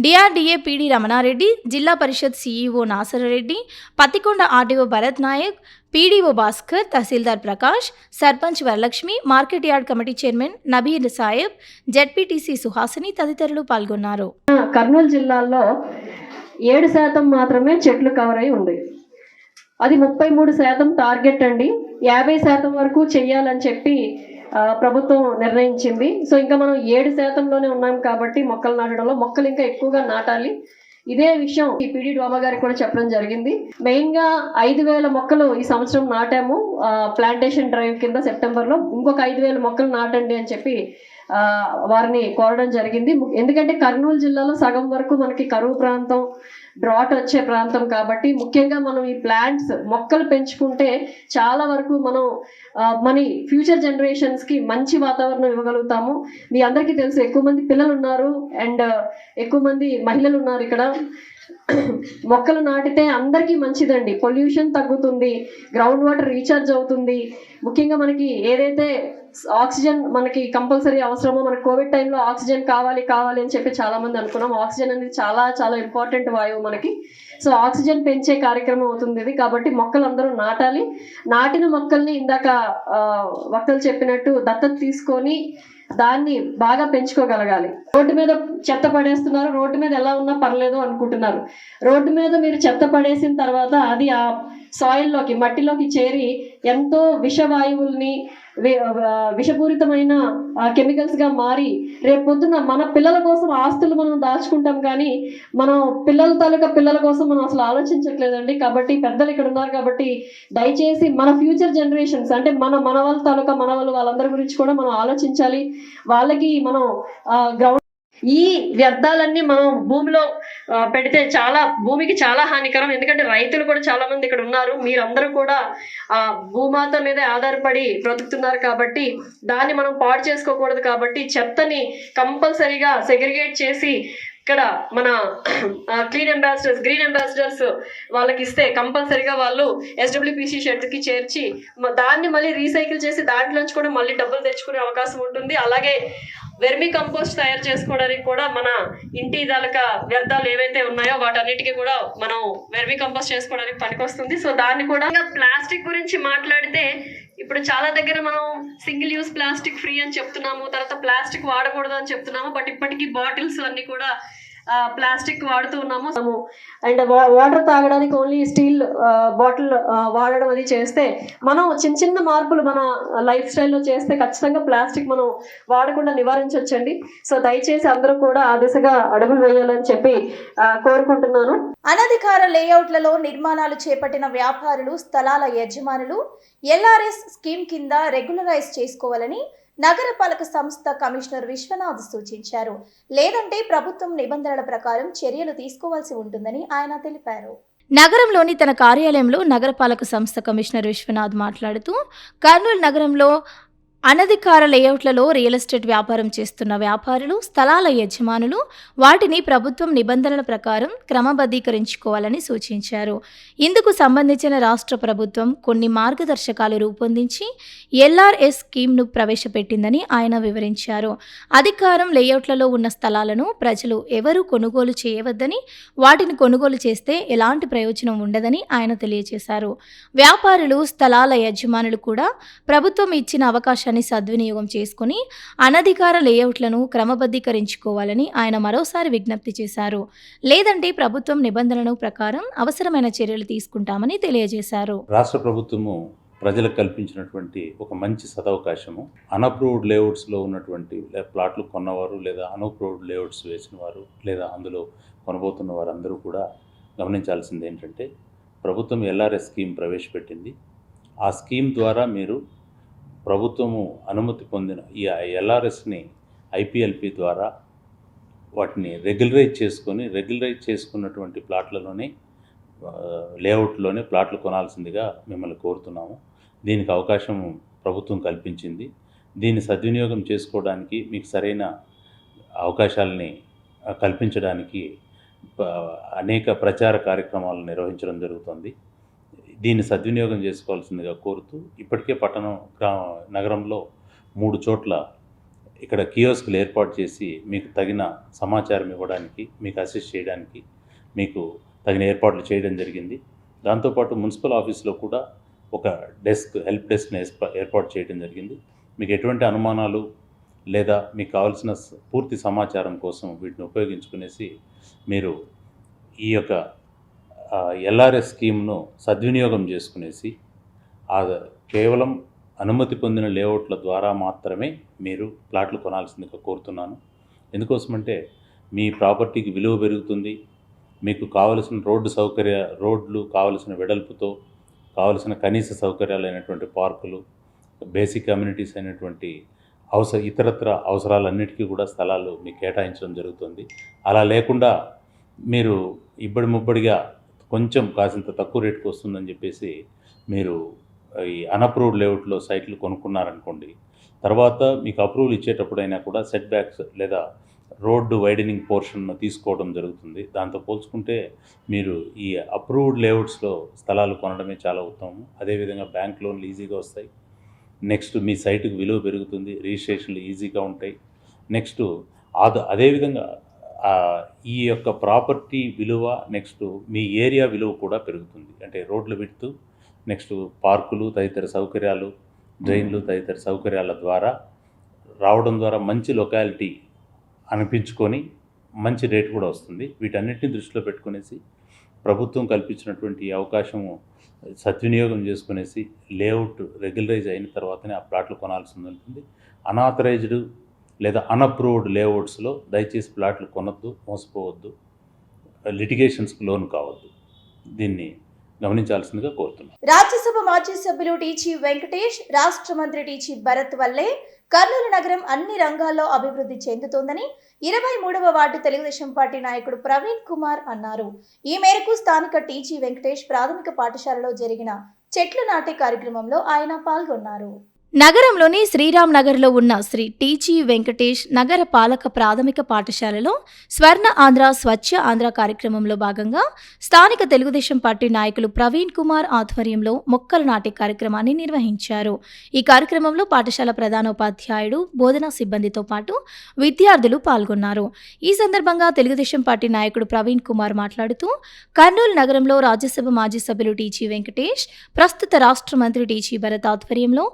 DRDA PD Ramana Reddy, Zilla Parishad CEO Nasara Reddy, Pattikonda RDO Bharat Nayak, PDO Bhaskar, tahsildar Prakash, sarpanch Varalakshmi, market yard committee chairman Nabir Sayab, ZPTC Suhasini తదితరులు పాల్గొన్నారు. కర్నూలు జిల్లాలో 7% మాత్రమే చెట్లు కవర్ అయి ఉంది. అది 33% టార్గెట్ అండి. 50% వరకు చెయ్యాలని చెప్పి ప్రభుత్వం నిర్ణయించింది. సో ఇంకా మనం 7%లోనే ఉన్నాం కాబట్టి మొక్కలు నాటడంలో మొక్కలు ఇంకా ఎక్కువగా నాటాలి. ఇదే విషయం ఈ పిడి డోమా గారికి కూడా చెప్పడం జరిగింది. మెయిన్ గా 5,000 మొక్కలు ఈ సంవత్సరం నాటాము ప్లాంటేషన్ డ్రైవ్ కింద సెప్టెంబర్లో. ఇంకొక 5,000 మొక్కలు నాటండి అని చెప్పి వారిని కోరడం జరిగింది. ఎందుకంటే కర్నూలు జిల్లాలో సగం వరకు మనకి కరువు ప్రాంతం, డ్రాట్ వచ్చే ప్రాంతం కాబట్టి ముఖ్యంగా మనం ఈ ప్లాంట్స్ మొక్కలు పెంచుకుంటే చాలా వరకు మనం మన ఫ్యూచర్ జనరేషన్స్ కి మంచి వాతావరణం ఇవ్వగలుగుతాము. మీ అందరికీ తెలుసు ఎక్కువ మంది పిల్లలు ఉన్నారు అండ్ ఎక్కువ మంది మహిళలు ఉన్నారు ఇక్కడ. మొక్కలు నాటితే అందరికీ మంచిదండి. పొల్యూషన్ తగ్గుతుంది, గ్రౌండ్ వాటర్ రీఛార్జ్ అవుతుంది. ముఖ్యంగా మనకి ఏదైతే ఆక్సిజన్ మనకి కంపల్సరీ అవసరమో, మనకి కోవిడ్ టైంలో ఆక్సిజన్ కావాలి అని చెప్పి చాలా మంది అనుకున్నాం. ఆక్సిజన్ అనేది చాలా చాలా ఇంపార్టెంట్ వాయువు మనకి. సో ఆక్సిజన్ పెంచే కార్యక్రమం అవుతుంది ఇది. కాబట్టి మొక్కలు అందరూ నాటాలి. నాటిన మొక్కల్ని ఇందాక వక్తలు చెప్పినట్టు దత్తత తీసుకొని దాన్ని బాగా పెంచుకోగలగాలి. రోడ్డు మీద చెత్త పడేస్తున్నారు, రోడ్డు మీద ఎలా ఉన్నా పర్లేదు అనుకుంటున్నారు. రోడ్డు మీద మీరు చెత్త పడేసిన తర్వాత అది ఆ సాయిల్లోకి, మట్టిలోకి చేరి ఎంతో విషవాయువుల్ని, విషపూరితమైన కెమికల్స్ గా మారి రేపు పొద్దున మన పిల్లల కోసం ఆస్తులు మనం దాచుకుంటాం కానీ మనం పిల్లల కోసం మనం అసలు ఆలోచించట్లేదండి. కాబట్టి పెద్దలు ఇక్కడ ఉన్నారు కాబట్టి దయచేసి మన ఫ్యూచర్ జనరేషన్స్ అంటే మనవాళ్ళ తాలూకా మనవాళ్ళు వాళ్ళందరి గురించి కూడా మనం ఆలోచించాలి. వాళ్ళకి మనం గ్రౌండ్ ఈ వ్యర్థాలన్నీ మనం భూమిలో పెడితే భూమికి చాలా హానికరం. ఎందుకంటే రైతులు కూడా చాలా మంది ఇక్కడ ఉన్నారు. మీరందరూ కూడా భూమాత మీద ఆధారపడి బ్రతుకుతున్నారు కాబట్టి దాన్ని మనం పాడు చేసుకోకూడదు. కాబట్టి చెత్తని కంపల్సరీగా సెగ్రిగేట్ చేసి ఇక్కడ మన గ్రీన్ అంబాసిడర్స్ వాళ్ళకి ఇస్తే కంపల్సరీగా వాళ్ళు SWPC షెడ్కి చేర్చి దాన్ని మళ్ళీ రీసైకిల్ చేసి దాంట్లోంచి కూడా మళ్ళీ డబ్బులు తెచ్చుకునే అవకాశం ఉంటుంది. అలాగే వెర్మీ కంపోస్ట్ తయారు చేసుకోవడానికి కూడా మన ఇంటి వ్యర్థాలు ఏవైతే ఉన్నాయో వాటన్నిటికీ కూడా మనం వెర్మీ కంపోస్ట్ చేసుకోవడానికి పనికొస్తుంది. సో దాన్ని కూడా ప్లాస్టిక్ గురించి మాట్లాడితే ఇప్పుడు చాలా దగ్గర మనం సింగిల్ యూజ్ ప్లాస్టిక్ ఫ్రీ అని చెప్తున్నాము, తర్వాత ప్లాస్టిక్ వాడకూడదు అని చెప్తున్నాము. బట్ ఇప్పటికీ బాటిల్స్ అన్ని కూడా ప్లాస్టిక్ వాడుతూ ఉన్నాము. అండ్ వాటర్ తాగడానికి ఓన్లీ స్టీల్ బాటిల్ వాడడం అది చేస్తే మనం చిన్న మార్పులు మన లైఫ్ స్టైల్లో చేస్తే ఖచ్చితంగా ప్లాస్టిక్ మనం వాడకుండా నివారించవచ్చండి. సో దయచేసి అందరూ కూడా ఆ దిశగా అడుగులు వేయాలని చెప్పి కోరుకుంటున్నాను. అనధికార లేఅవుట్లలో నిర్మాణాలు చేపట్టిన వ్యాపారులు, స్థలాల యజమానులు LRS స్కీమ్ కింద రెగ్యులరైజ్ చేసుకోవాలని నగరపాలక సంస్థ కమిషనర్ విశ్వనాథ్ సూచించారు. లేదంటే ప్రభుత్వం నిబంధనల ప్రకారం చర్యలు తీసుకోవాల్సి ఉంటుందని ఆయన తెలిపారు. నగరంలోని తన కార్యాలయంలో నగరపాలక సంస్థ కమిషనర్ విశ్వనాథ్ మాట్లాడుతూ కర్నూలు నగరంలో అనధికార లేఅవుట్లలో రియల్ ఎస్టేట్ వ్యాపారం చేస్తున్న వ్యాపారులు, స్థలాల యజమానులు వాటిని ప్రభుత్వం నిబంధనల ప్రకారం క్రమబద్ధీకరించుకోవాలని సూచించారు. ఇందుకు సంబంధించిన రాష్ట్ర ప్రభుత్వం కొన్ని మార్గదర్శకాలు రూపొందించి ఎల్ఆర్ఎస్ స్కీమ్ను ప్రవేశపెట్టిందని ఆయన వివరించారు. అధికారం లేఅవుట్లలో ఉన్న స్థలాలను ప్రజలు ఎవరూ కొనుగోలు చేయవద్దని, వాటిని కొనుగోలు చేస్తే ఎలాంటి ప్రయోజనం ఉండదని ఆయన తెలియజేశారు. వ్యాపారులు, స్థలాల యజమానులు కూడా ప్రభుత్వం ఇచ్చిన అవకాశాన్ని సద్వినియోగం చేసుకుని అనధికార లేఅవుట్లను క్రమబద్ధీకరించుకోవాలని ఆయన మరోసారి విజ్ఞప్తి చేశారు. లేదంటే ప్రభుత్వం నిబంధనల ప్రకారం అవసరమైన చర్యలు తీసుకుంటామని తెలియజేశారు. రాష్ట్ర ప్రభుత్వము ప్రజలకు కల్పించినటువంటి ఒక మంచి సదవకాశము. అన్అప్రూవ్డ్ లేఅవుట్స్లో ఉన్నటువంటి ప్లాట్లు కొన్నవారు లేదా అన్అప్రూవ్డ్ లేఅవుట్స్ వేసిన వారు లేదా అందులో కొనబోతున్న వారందరూ కూడా గమనించాల్సింది ఏంటంటే, ప్రభుత్వం ఎల్ఆర్ఎస్ స్కీమ్ ప్రవేశపెట్టింది. ఆ స్కీమ్ ద్వారా మీరు ప్రభుత్వము అనుమతి పొందిన ఈ ఎల్ఆర్ఎస్ని ఐపీఎల్పి ద్వారా వాటిని రెగ్యులరైజ్ చేసుకున్నటువంటి ప్లాట్లలోనే లేఅవుట్లోనే ప్లాట్లు కొనాల్సిందిగా మిమ్మల్ని కోరుతున్నాము. దీనికి అవకాశం ప్రభుత్వం కల్పించింది. దీన్ని సద్వినియోగం చేసుకోవడానికి మీకు సరైన అవకాశాలని కల్పించడానికి అనేక ప్రచార కార్యక్రమాలు నిర్వహించడం జరుగుతుంది. దీన్ని సద్వినియోగం చేసుకోవాల్సిందిగా కోరుతూ ఇప్పటికే నగరంలో 3 చోట్ల ఇక్కడ కియోస్క్లు ఏర్పాటు చేసి మీకు తగిన సమాచారం ఇవ్వడానికి, మీకు అసిస్ట్ చేయడానికి మీకు తగిన ఏర్పాట్లు చేయడం జరిగింది. దాంతోపాటు మున్సిపల్ ఆఫీస్లో కూడా ఒక హెల్ప్ డెస్క్ని ఏర్పాటు చేయడం జరిగింది. మీకు ఎటువంటి అనుమానాలు లేదా మీకు కావాల్సిన పూర్తి సమాచారం కోసం వీటిని ఉపయోగించుకునేసి మీరు ఈ యొక్క ఎల్ఆర్ఎస్ స్కీమ్ను సద్వినియోగం చేసుకునేసి కేవలం అనుమతి పొందిన లేఅవుట్ల ద్వారా మాత్రమే మీరు ప్లాట్లు కొనాల్సిందిగా కోరుతున్నాను. ఎందుకోసమంటే మీ ప్రాపర్టీకి విలువ పెరుగుతుంది. మీకు కావలసిన రోడ్లు కావలసిన వెడల్పుతో కావలసిన కనీస సౌకర్యాలైనటువంటి పార్కులు, బేసిక్ కమ్యూనిటీస్ అయినటువంటి ఇతరత్ర అవసరాలన్నిటికీ కూడా స్థలాలు మీకు కేటాయించడం జరుగుతుంది. అలా లేకుండా మీరు ముబ్బడిగా కొంచెం కాసింత తక్కువ రేటుకు వస్తుందని చెప్పేసి మీరు ఈ అన్అప్రూవ్డ్ లేఅవుట్లో సైట్లు కొనుక్కున్నారనుకోండి, తర్వాత మీకు అప్రూవల్ ఇచ్చేటప్పుడైనా కూడా సెట్ బ్యాక్స్ లేదా రోడ్డు వైడనింగ్ పోర్షన్ తీసుకోవడం జరుగుతుంది. దాంతో పోల్చుకుంటే మీరు ఈ అప్రూవ్డ్ లేఅవుట్స్లో స్థలాలు కొనడమే చాలా ఉత్తమం. అదేవిధంగా బ్యాంక్ లోన్లు ఈజీగా వస్తాయి. నెక్స్ట్ మీ సైటుకు విలువ పెరుగుతుంది, రిజిస్ట్రేషన్లు ఈజీగా ఉంటాయి. నెక్స్ట్ అదేవిధంగా ఈ యొక్క ప్రాపర్టీ విలువ, నెక్స్ట్ మీ ఏరియా విలువ కూడా పెరుగుతుంది. అంటే రోడ్ల విడ్త్, నెక్స్ట్ పార్కులు, తదితర సౌకర్యాలు, డ్రైన్లు, తదితర సౌకర్యాల ద్వారా రావడం ద్వారా మంచి లొకాలిటీ అనిపించుకొని మంచి రేటు కూడా వస్తుంది. వీటన్నిటిని దృష్టిలో పెట్టుకునేసి ప్రభుత్వం కల్పించినటువంటి ఈ అవకాశము సద్వినియోగం చేసుకునేసి లేఅవుట్ రెగ్యులరైజ్ అయిన తర్వాతనే ఆ ప్లాట్లు కొనాల్సి ఉంటుంది. అనాథరైజ్డ్ లేదా అన్అప్రూవ్డ్ లేఅవుట్స్లో దయచేసి ప్లాట్లు కొనొద్దు, మోసపోవద్దు, లిటిగేషన్స్కి లోన్ కావద్దు. దీన్ని గమనించాల్సిందిగా కోరుతున్నాను. రాజ్యసభ మాజీ సభ్యులు టీజీ వెంకటేష్, రాష్ట్ర మంత్రి టీజీ భరత్ వల్లే కర్నూలు నగరం అన్ని రంగాల్లో అభివృద్ధి చెందుతోందని 23వ వార్డు తెలుగుదేశం పార్టీ నాయకుడు ప్రవీణ్ కుమార్ అన్నారు. ఈ మేరకు స్థానిక టీజీ వెంకటేష్ ప్రాథమిక పాఠశాలలో జరిగిన చెట్లు నాటే కార్యక్రమంలో ఆయన పాల్గొన్నారు. నగరంలోని శ్రీరామ్ నగర్లో ఉన్న శ్రీ టీజీ వెంకటేష్ నగర పాలక ప్రాథమిక పాఠశాలలో స్వర్ణ ఆంధ్ర స్వచ్ఛ ఆంధ్ర కార్యక్రమంలో భాగంగా స్థానిక తెలుగుదేశం పార్టీ నాయకులు ప్రవీణ్ కుమార్ ఆధ్వర్యంలో మొక్కలు నాటే కార్యక్రమాన్ని నిర్వహించారు. ఈ కార్యక్రమంలో పాఠశాల ప్రధానోపాధ్యాయుడు, బోధనా సిబ్బందితో పాటు విద్యార్థులు పాల్గొన్నారు. ఈ సందర్భంగా తెలుగుదేశం పార్టీ నాయకుడు ప్రవీణ్ కుమార్ మాట్లాడుతూ, కర్నూలు నగరంలో రాజ్యసభ మాజీ సభ్యులు టీజీ వెంకటేష్, ప్రస్తుత రాష్ట్ర మంత్రి టీజీ భరత్ ఆధ్వర్యంలో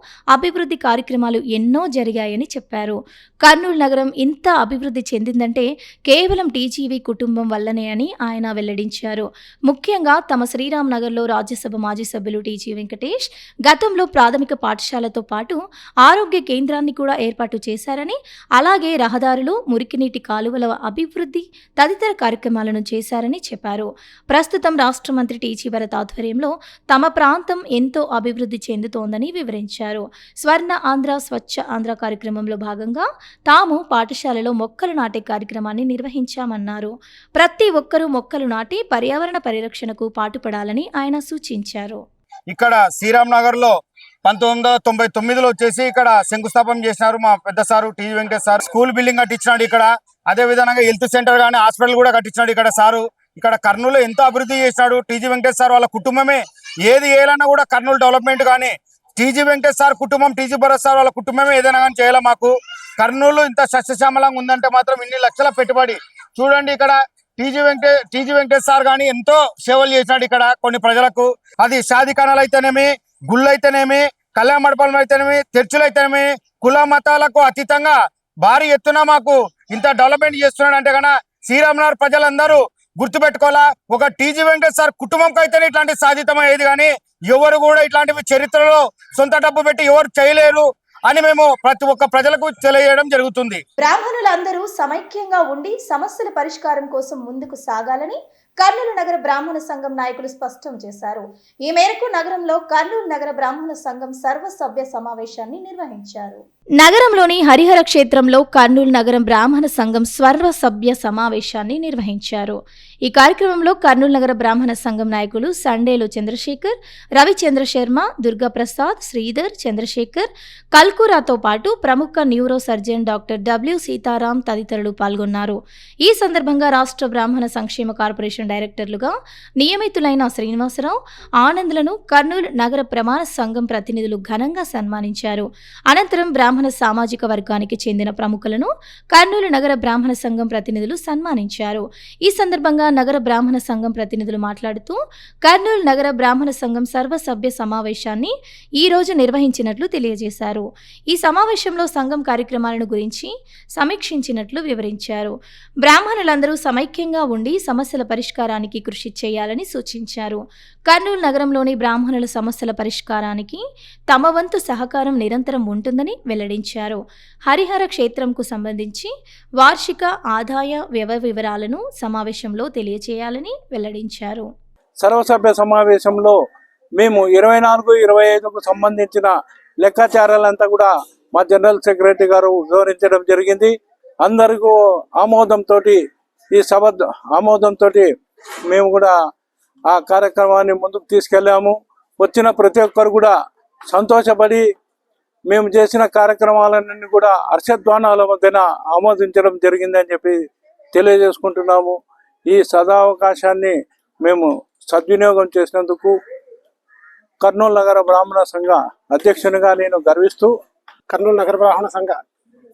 అభివృద్ధి కార్యక్రమాలు ఎన్నో జరిగాయని చెప్పారు. కర్నూలు నగరం ఇంత అభివృద్ధి చెందిందంటే కేవలం టీజీవీ కుటుంబం వల్లనే అని ఆయన వెల్లడించారు. ముఖ్యంగా తమ శ్రీరామ్ నగర్లో రాజ్యసభ మాజీ సభ్యులు టీజీ వెంకటేష్ గతంలో ప్రాథమిక పాఠశాలతో పాటు ఆరోగ్య కేంద్రాన్ని కూడా ఏర్పాటు చేశారని, అలాగే రహదారులు, మురికినీటి కాలువల అభివృద్ధి తదితర కార్యక్రమాలను చేశారని చెప్పారు. ప్రస్తుతం రాష్ట్ర మంత్రి టీజీ భరత్ ఆధ్వర్యంలో తమ ప్రాంతం ఎంతో అభివృద్ధి చెందుతోందని వివరించారు. స్వర్ణ ఆంధ్ర స్వచ్ఛ ఆంధ్ర కార్యక్రమంలో భాగంగా తాము పాఠశాలలో మొక్కలు నాటే కార్యక్రమాన్ని నిర్వహించామన్నారు. ప్రతి ఒక్కరూ మొక్కలు నాటి పర్యావరణ పరిరక్షణకు పాటుపడాలని ఆయన సూచించారు. ఇక్కడ శ్రీరామ్ నగర్ లో 1999లో వచ్చేసి ఇక్కడ శంకుస్థాపన చేసినారు మా పెద్ద sir TG Venkatesh sir. School building కట్టించినాడు ఇక్కడ. అదే విధంగా హెల్త్ సెంటర్ కానీ హాస్పిటల్ కూడా కట్టించినాడు ఇక్కడ సారు. ఇక్కడ కర్నూలు ఎంతో అభివృద్ధి చేసినాడు టీజీ వెంకటేష్ సార్. వాళ్ళ కుటుంబమే ఏది ఏలన్నా కూడా కర్నూలు డెవలప్మెంట్ కానీ టీజీ వెంకటేష్ సార్ కుటుంబం, టీజీ భరత్ సార్ వాళ్ళ కుటుంబమే ఏదైనా కానీ చేయాలి. మాకు కర్నూలు ఇంత సస్యశ్యామలంగా ఉందంటే మాత్రం ఇన్ని లక్షల పెట్టుబడి చూడండి. ఇక్కడ టీజీ వెంకటేష్ సార్ కానీ ఎంతో సేవలు చేసినాడు ఇక్కడ కొన్ని ప్రజలకు. అది షాదీఖానాలు అయితేనేమి, గుళ్ళు అయితేనేమి, కళ్యాణ మండపాలు అయితేనేమి, చర్చిలు అయితేనేమి, కుల మతాలకు అతీతంగా భారీ ఎత్తున మాకు ఇంత డెవలప్మెంట్ చేస్తున్నాడు అంటే కన్నా శ్రీరామనగర్ ప్రజలందరూ గుర్తుపెట్టుకోవాలా. ఒక టీజీ వెంకటేష్ సార్ కుటుంబంకి అయితేనే ఇట్లాంటి సాధితమయ్యేది కానీ ఎవరు కూడా ఇట్లాంటివి చరిత్రలో సొంత డబ్బు పెట్టి ఎవరు చేయలేరు అని మేము ప్రతి ఒక్క ప్రజలకు తెలియజేయడం జరుగుతుంది. బ్రాహ్మణులందరూ సమైక్యంగా ఉండి సమస్యల పరిష్కారం కోసం ముందుకు సాగాలని కర్నూలు నగర బ్రాహ్మణ సంఘం నాయకులు స్పష్టం చేశారు. ఈ మేరకు నగరంలో కర్నూలు నగర బ్రాహ్మణ సంఘం సర్వసభ్య సమావేశాన్ని నిర్వహించారు. నగరంలోని హరిహర క్షేత్రంలో కర్నూలు నగరం బ్రాహ్మణ సంఘం సర్వసభ్య సమావేశాన్ని నిర్వహించారు. ఈ కార్యక్రమంలో కర్నూలు నగర బ్రాహ్మణ సంఘం నాయకులు సండేలు చంద్రశేఖర్, రవిచంద్ర శర్మ, దుర్గాప్రసాద్, శ్రీధర్, చంద్రశేఖర్, కల్కూరాతో పాటు ప్రముఖ neuro surgeon doctor W Sitaram తదితరులు పాల్గొన్నారు. ఈ సందర్భంగా రాష్ట్ర బ్రాహ్మణ సంక్షేమ కార్పొరేషన్ డైరెక్టర్లుగా నియమితులైన శ్రీనివాసరావు, ఆనంద్లను కర్నూలు నగర ప్రమాణ సంఘం ప్రతినిధులు ఘనంగా సన్మానించారు. అనంతరం బ్రాహ్మణ సామాజిక వర్గానికి చెందిన ప్రముఖులను కర్నూలు నగర బ్రాహ్మణ సంఘం ప్రతినిధులు సన్మానించారు. ఈ సందర్భంగా నగర బ్రాహ్మణ సంఘం ప్రతినిధులు మాట్లాడుతూ కర్నూలు నగర బ్రాహ్మణ సంఘం సర్వసభ్య సమావేశాన్ని ఈ రోజు నిర్వహించినట్లు తెలియజేశారు. ఈ సమావేశంలో సంఘం కార్యక్రమాలను గురించి సమీక్షించినట్లు వివరించారు. బ్రాహ్మణులందరూ సమైక్యంగా ఉండి సమస్యల పరిష్కారానికి కృషి చేయాలని సూచించారు. కర్నూలు నగరంలోని బ్రాహ్మణుల సమస్యల పరిష్కారానికి తమ వంతు సహకారం నిరంతరం ఉంటుందని వెల్లడించారు. హరిహర క్షేత్రంకు సంబంధించి వార్షిక ఆదాయ వ్యయ వివరాలను సమావేశంలో తెలియజేయాలని వెల్లడించారు. సర్వసభ్య సమావేశంలో మేము 24-25కు సంబంధించిన లెక్కాచారాలంతా కూడా మా జనరల్ సెక్రటరీ గారు వివరించడం జరిగింది. అందరికీ ఆమోదంతో ఈ సభ ఆమోదంతో మేము కూడా ఆ కార్యక్రమాన్ని ముందుకు తీసుకెళ్ళాము. వచ్చిన ప్రతి ఒక్కరు కూడా సంతోషపడి మేము చేసిన కార్యక్రమాలన్నీ కూడా హర్షధ్వానాల మధ్యన ఆమోదించడం జరిగిందని చెప్పి తెలియజేసుకుంటున్నాము. ఈ సదావకాశాన్ని మేము సద్వినియోగం చేసినందుకు కర్నూలు నగర బ్రాహ్మణ సంఘ అధ్యక్షునిగా నేను గర్విస్తూ కర్నూలు నగర బ్రాహ్మణ సంఘ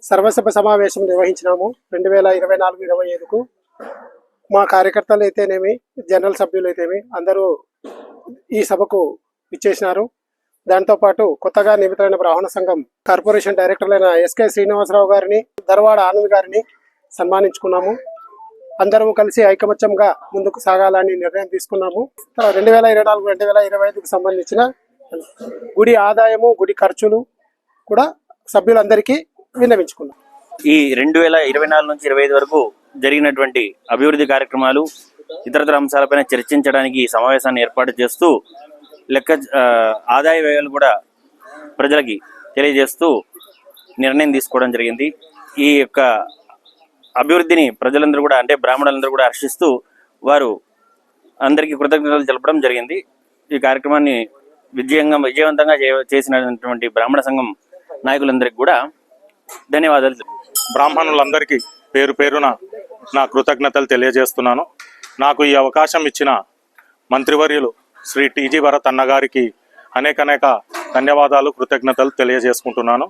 సర్వసభ సమావేశం నిర్వహించినాము 2024-25కు. మా కార్యకర్తలు అయితేనేమి, జనరల్ సభ్యులు అయితేమి అందరూ ఈ సభకు ఇచ్చేసినారు. దాంతోపాటు కొత్తగా నియమితులైన బ్రాహ్మణ సంఘం కార్పొరేషన్ డైరెక్టర్లైన ఎస్కే శ్రీనివాసరావు గారిని, ధర్వాడ ఆనంద్ గారిని సన్మానించుకున్నాము. అందరము కలిసి ఐకమత్యంగా ముందుకు సాగాలని నిర్ణయం తీసుకున్నాము. 2024-2025కు సంబంధించిన గుడి ఆదాయము, గుడి ఖర్చులు కూడా సభ్యులందరికీ విన్నవించుకున్నాం. ఈ 2024 నుంచి 25 వరకు జరిగినటువంటి అభివృద్ధి కార్యక్రమాలు, ఇతరతర అంశాలపైన చర్చించడానికి ఈ సమావేశాన్ని ఏర్పాటు చేస్తూ ఆదాయ వ్యయాలు కూడా ప్రజలకి తెలియజేస్తూ నిర్ణయం తీసుకోవడం జరిగింది. ఈ యొక్క అభివృద్ధిని ప్రజలందరూ కూడా, అంటే బ్రాహ్మణులందరూ కూడా హర్షిస్తూ వారు అందరికీ కృతజ్ఞతలు తెలపడం జరిగింది. ఈ కార్యక్రమాన్ని విజయవంతంగా చేసినటువంటి బ్రాహ్మణ సంఘం నాయకులందరికీ కూడా ధన్యవాదాలు. బ్రాహ్మణులందరికీ పేరు పేరున నా కృతజ్ఞతలు తెలియజేస్తున్నాను. నాకు ఈ అవకాశం ఇచ్చిన మంత్రివర్యులు శ్రీ టీజీ భరత్ అన్నగారికి అనేక ధన్యవాదాలు, కృతజ్ఞతలు తెలియజేసుకుంటున్నాను.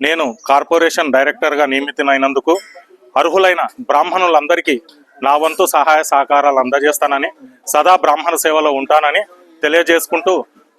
నేను కార్పొరేషన్ డైరెక్టర్గా నియమితులైనందుకు అర్హులైన బ్రాహ్మణులందరికీ నా వంతు సహాయ సహకారాలు అందజేస్తానని, సదా బ్రాహ్మణ సేవలో ఉంటానని తెలియజేసుకుంటూ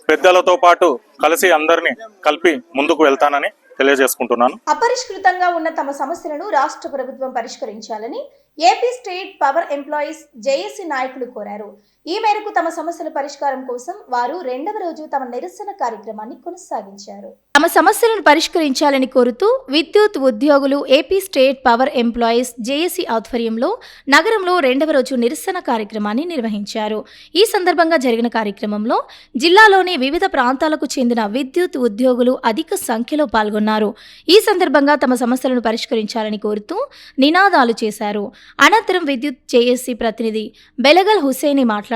పెద్దలతో పాటు కలిసి అందరినీ కలిపి ముందుకు వెళ్తానని తెలియజేసుకుంటున్నాను. అపరిష్కృతంగా ఉన్న తమ సమస్యలను రాష్ట్ర ప్రభుత్వం పరిష్కరించాలని AP state power employees JAC నాయకులు కోరారు. ఈ మేరకు తమ సమస్యల పరిష్కారం కోసం వారు రెండవ రోజు తమ నిరసన కార్యక్రమాన్ని కొనసాగించారు. తమ సమస్యలను పరిష్కరించాలని కోరుతూ విద్యుత్ ఉద్యోగులు AP state power employees JAC ఆధ్వర్యంలో నగరంలో రెండవ రోజు నిరసన కార్యక్రమాన్ని నిర్వహించారు. ఈ సందర్భంగా జరిగిన కార్యక్రమంలో జిల్లాలోని వివిధ ప్రాంతాలకు చెందిన విద్యుత్ ఉద్యోగులు అధిక సంఖ్యలో పాల్గొన్నారు. ఈ సందర్భంగా తమ సమస్యలను పరిష్కరించాలని కోరుతూ నినాదాలు చేశారు. అనంతరం విద్యుత్ జేఏసీ ప్రతినిధి బెలగల్ హుసేని మాట్లాడుతూ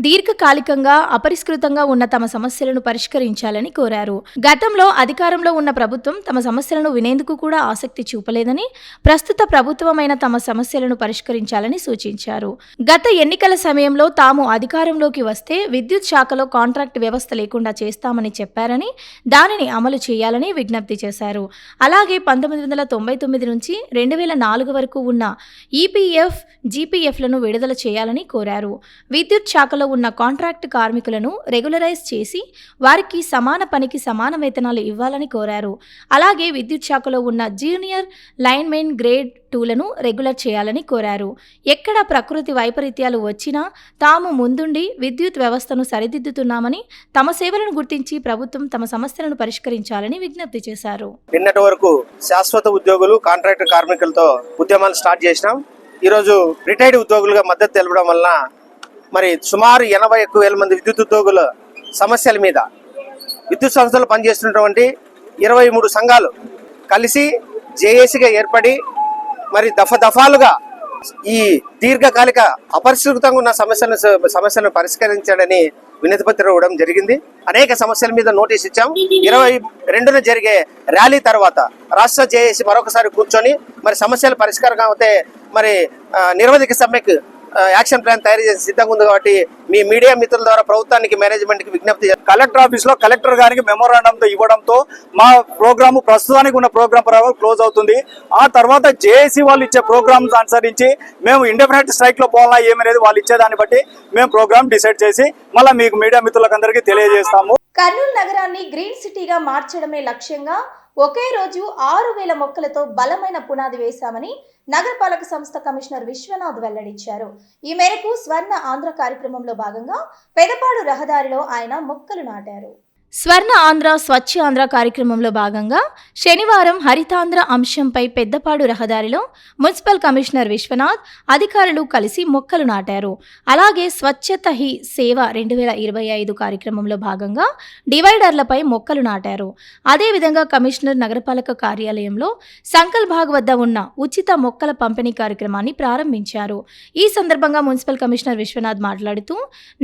దీర్ఘకాలికంగా అపరిష్కృతంగా ఉన్న తమ సమస్యలను పరిష్కరించాలని కోరారు. గతంలో అధికారంలో ఉన్న ప్రభుత్వం తమ సమస్యలను వినేందుకు కూడా ఆసక్తి చూపలేదని, ప్రస్తుత ప్రభుత్వమైన తమ సమస్యలను పరిష్కరించాలని సూచించారు. గత ఎన్నికల సమయంలో తాము అధికారంలోకి వస్తే విద్యుత్ శాఖలో కాంట్రాక్ట్ వ్యవస్థ లేకుండా చేస్తామని చెప్పారని, దానిని అమలు చేయాలని విజ్ఞప్తి చేశారు. అలాగే 1999 నుంచి 2004 వరకు ఉన్న ఈపీఎఫ్, జీపీఎఫ్లను విడుదల చేయాలని కోరారు. విద్యుత్ శాఖలో ఉన్న కాంట్రాక్ట్ కార్మికులను రెగ్యులరైజ్ చేసి వారికి సమాన పనికి సమాన వేతనాలు ఇవ్వాలని కోరారు. అలాగే విద్యుత్ శాఖలో ఉన్న జూనియర్ లైన్మెన్ గ్రేడ్ 2లను రెగ్యులర్ చేయాలని కోరారు. ఎక్కడ ప్రకృతి వైపరీత్యాలు వచ్చినా తాము ముందుండి విద్యుత్ వ్యవస్థను సరిదిద్దుతున్నామని, తమ సేవలను గుర్తించి ప్రభుత్వం తమ సమస్యలను పరిష్కరించాలని విజ్ఞప్తి చేశారు. నిన్నటి వరకు శాశ్వత ఉద్యోగులు, కాంట్రాక్ట్ కార్మికులతో ఉద్యమాలు స్టార్ట్ చేసినాం. ఈరోజు రిటైర్డ్ ఉద్యోగులుగా మద్దతు తెలపడం వలన మరి సుమారు 81,000 మంది విద్యుత్ ఉద్యోగుల సమస్యల మీద విద్యుత్ సంస్థలు పనిచేస్తున్నటువంటి 23 సంఘాలు కలిసి జేఏసీగా ఏర్పడి మరి దఫాలుగా ఈ దీర్ఘకాలిక అపరిష్కృతంగా ఉన్న సమస్యలను పరిష్కరించాడని వినతి పత్రం ఇవ్వడం జరిగింది. అనేక సమస్యల మీద నోటీస్ ఇచ్చాం. 22న జరిగే ర్యాలీ తర్వాత రాష్ట్ర జేఏసీ మరొకసారి కూర్చొని మరి సమస్యల పరిష్కారం అయితే మరి నిరవధిక సమ్మెకు యాక్షన్ ప్లాన్ తయారు చేసి సిద్ధంగా ఉంది. కాబట్టి మీ మీడియా మిత్రుల ద్వారా ప్రభుత్వానికి, మేనేజ్మెంట్ కి విజ్ఞప్తి కలెక్టర్ ఆఫీస్ లో కలెక్టర్ గారికి మెమోరాండంతో ఇవ్వడంతో మా ప్రోగ్రాము ప్రస్తుతానికి ఉన్న ప్రోగ్రామ్ క్లోజ్ అవుతుంది. ఆ తర్వాత జేఏసీ వాళ్ళు ఇచ్చే ప్రోగ్రామ్స్ అనుసరించి మేము ఇండెఫినెట్ స్ట్రైక్ లో పోవాలా ఏమనేది వాళ్ళు ఇచ్చేదాన్ని బట్టి మేము ప్రోగ్రామ్ డిసైడ్ చేసి మళ్ళీ మీకు మీడియా మిత్రులకు అందరికీ తెలియజేస్తాము. కర్నూలు నగరాన్ని గ్రీన్ సిటీగా మార్చడమే లక్ష్యంగా ఒకే రోజు 6,000 మొక్కలతో బలమైన పునాది వేశామని నగరపాలక సంస్థ కమిషనర్ విశ్వనాథ్ వెల్లడించారు. ఈ మేరకు స్వర్ణ ఆంధ్ర కార్యక్రమంలో భాగంగా పెదపాడు రహదారిలో ఆయన మొక్కలు నాటారు. స్వర్ణ ఆంధ్ర స్వచ్ఛ ఆంధ్ర కార్యక్రమంలో భాగంగా శనివారం హరితాంధ్ర అంశంపై పెద్దపాడు రహదారిలో మున్సిపల్ కమిషనర్ విశ్వనాథ్ అధికారులు కలిసి మొక్కలు నాటారు. అలాగే స్వచ్ఛత హీ సేవ 2025 కార్యక్రమంలో భాగంగా డివైడర్లపై మొక్కలు నాటారు. అదేవిధంగా కమిషనర్ నగరపాలక కార్యాలయంలో సంకల్ బాగ్ వద్ద ఉన్న ఉచిత మొక్కల పంపిణీ కార్యక్రమాన్ని ప్రారంభించారు. ఈ సందర్భంగా మున్సిపల్ కమిషనర్ విశ్వనాథ్ మాట్లాడుతూ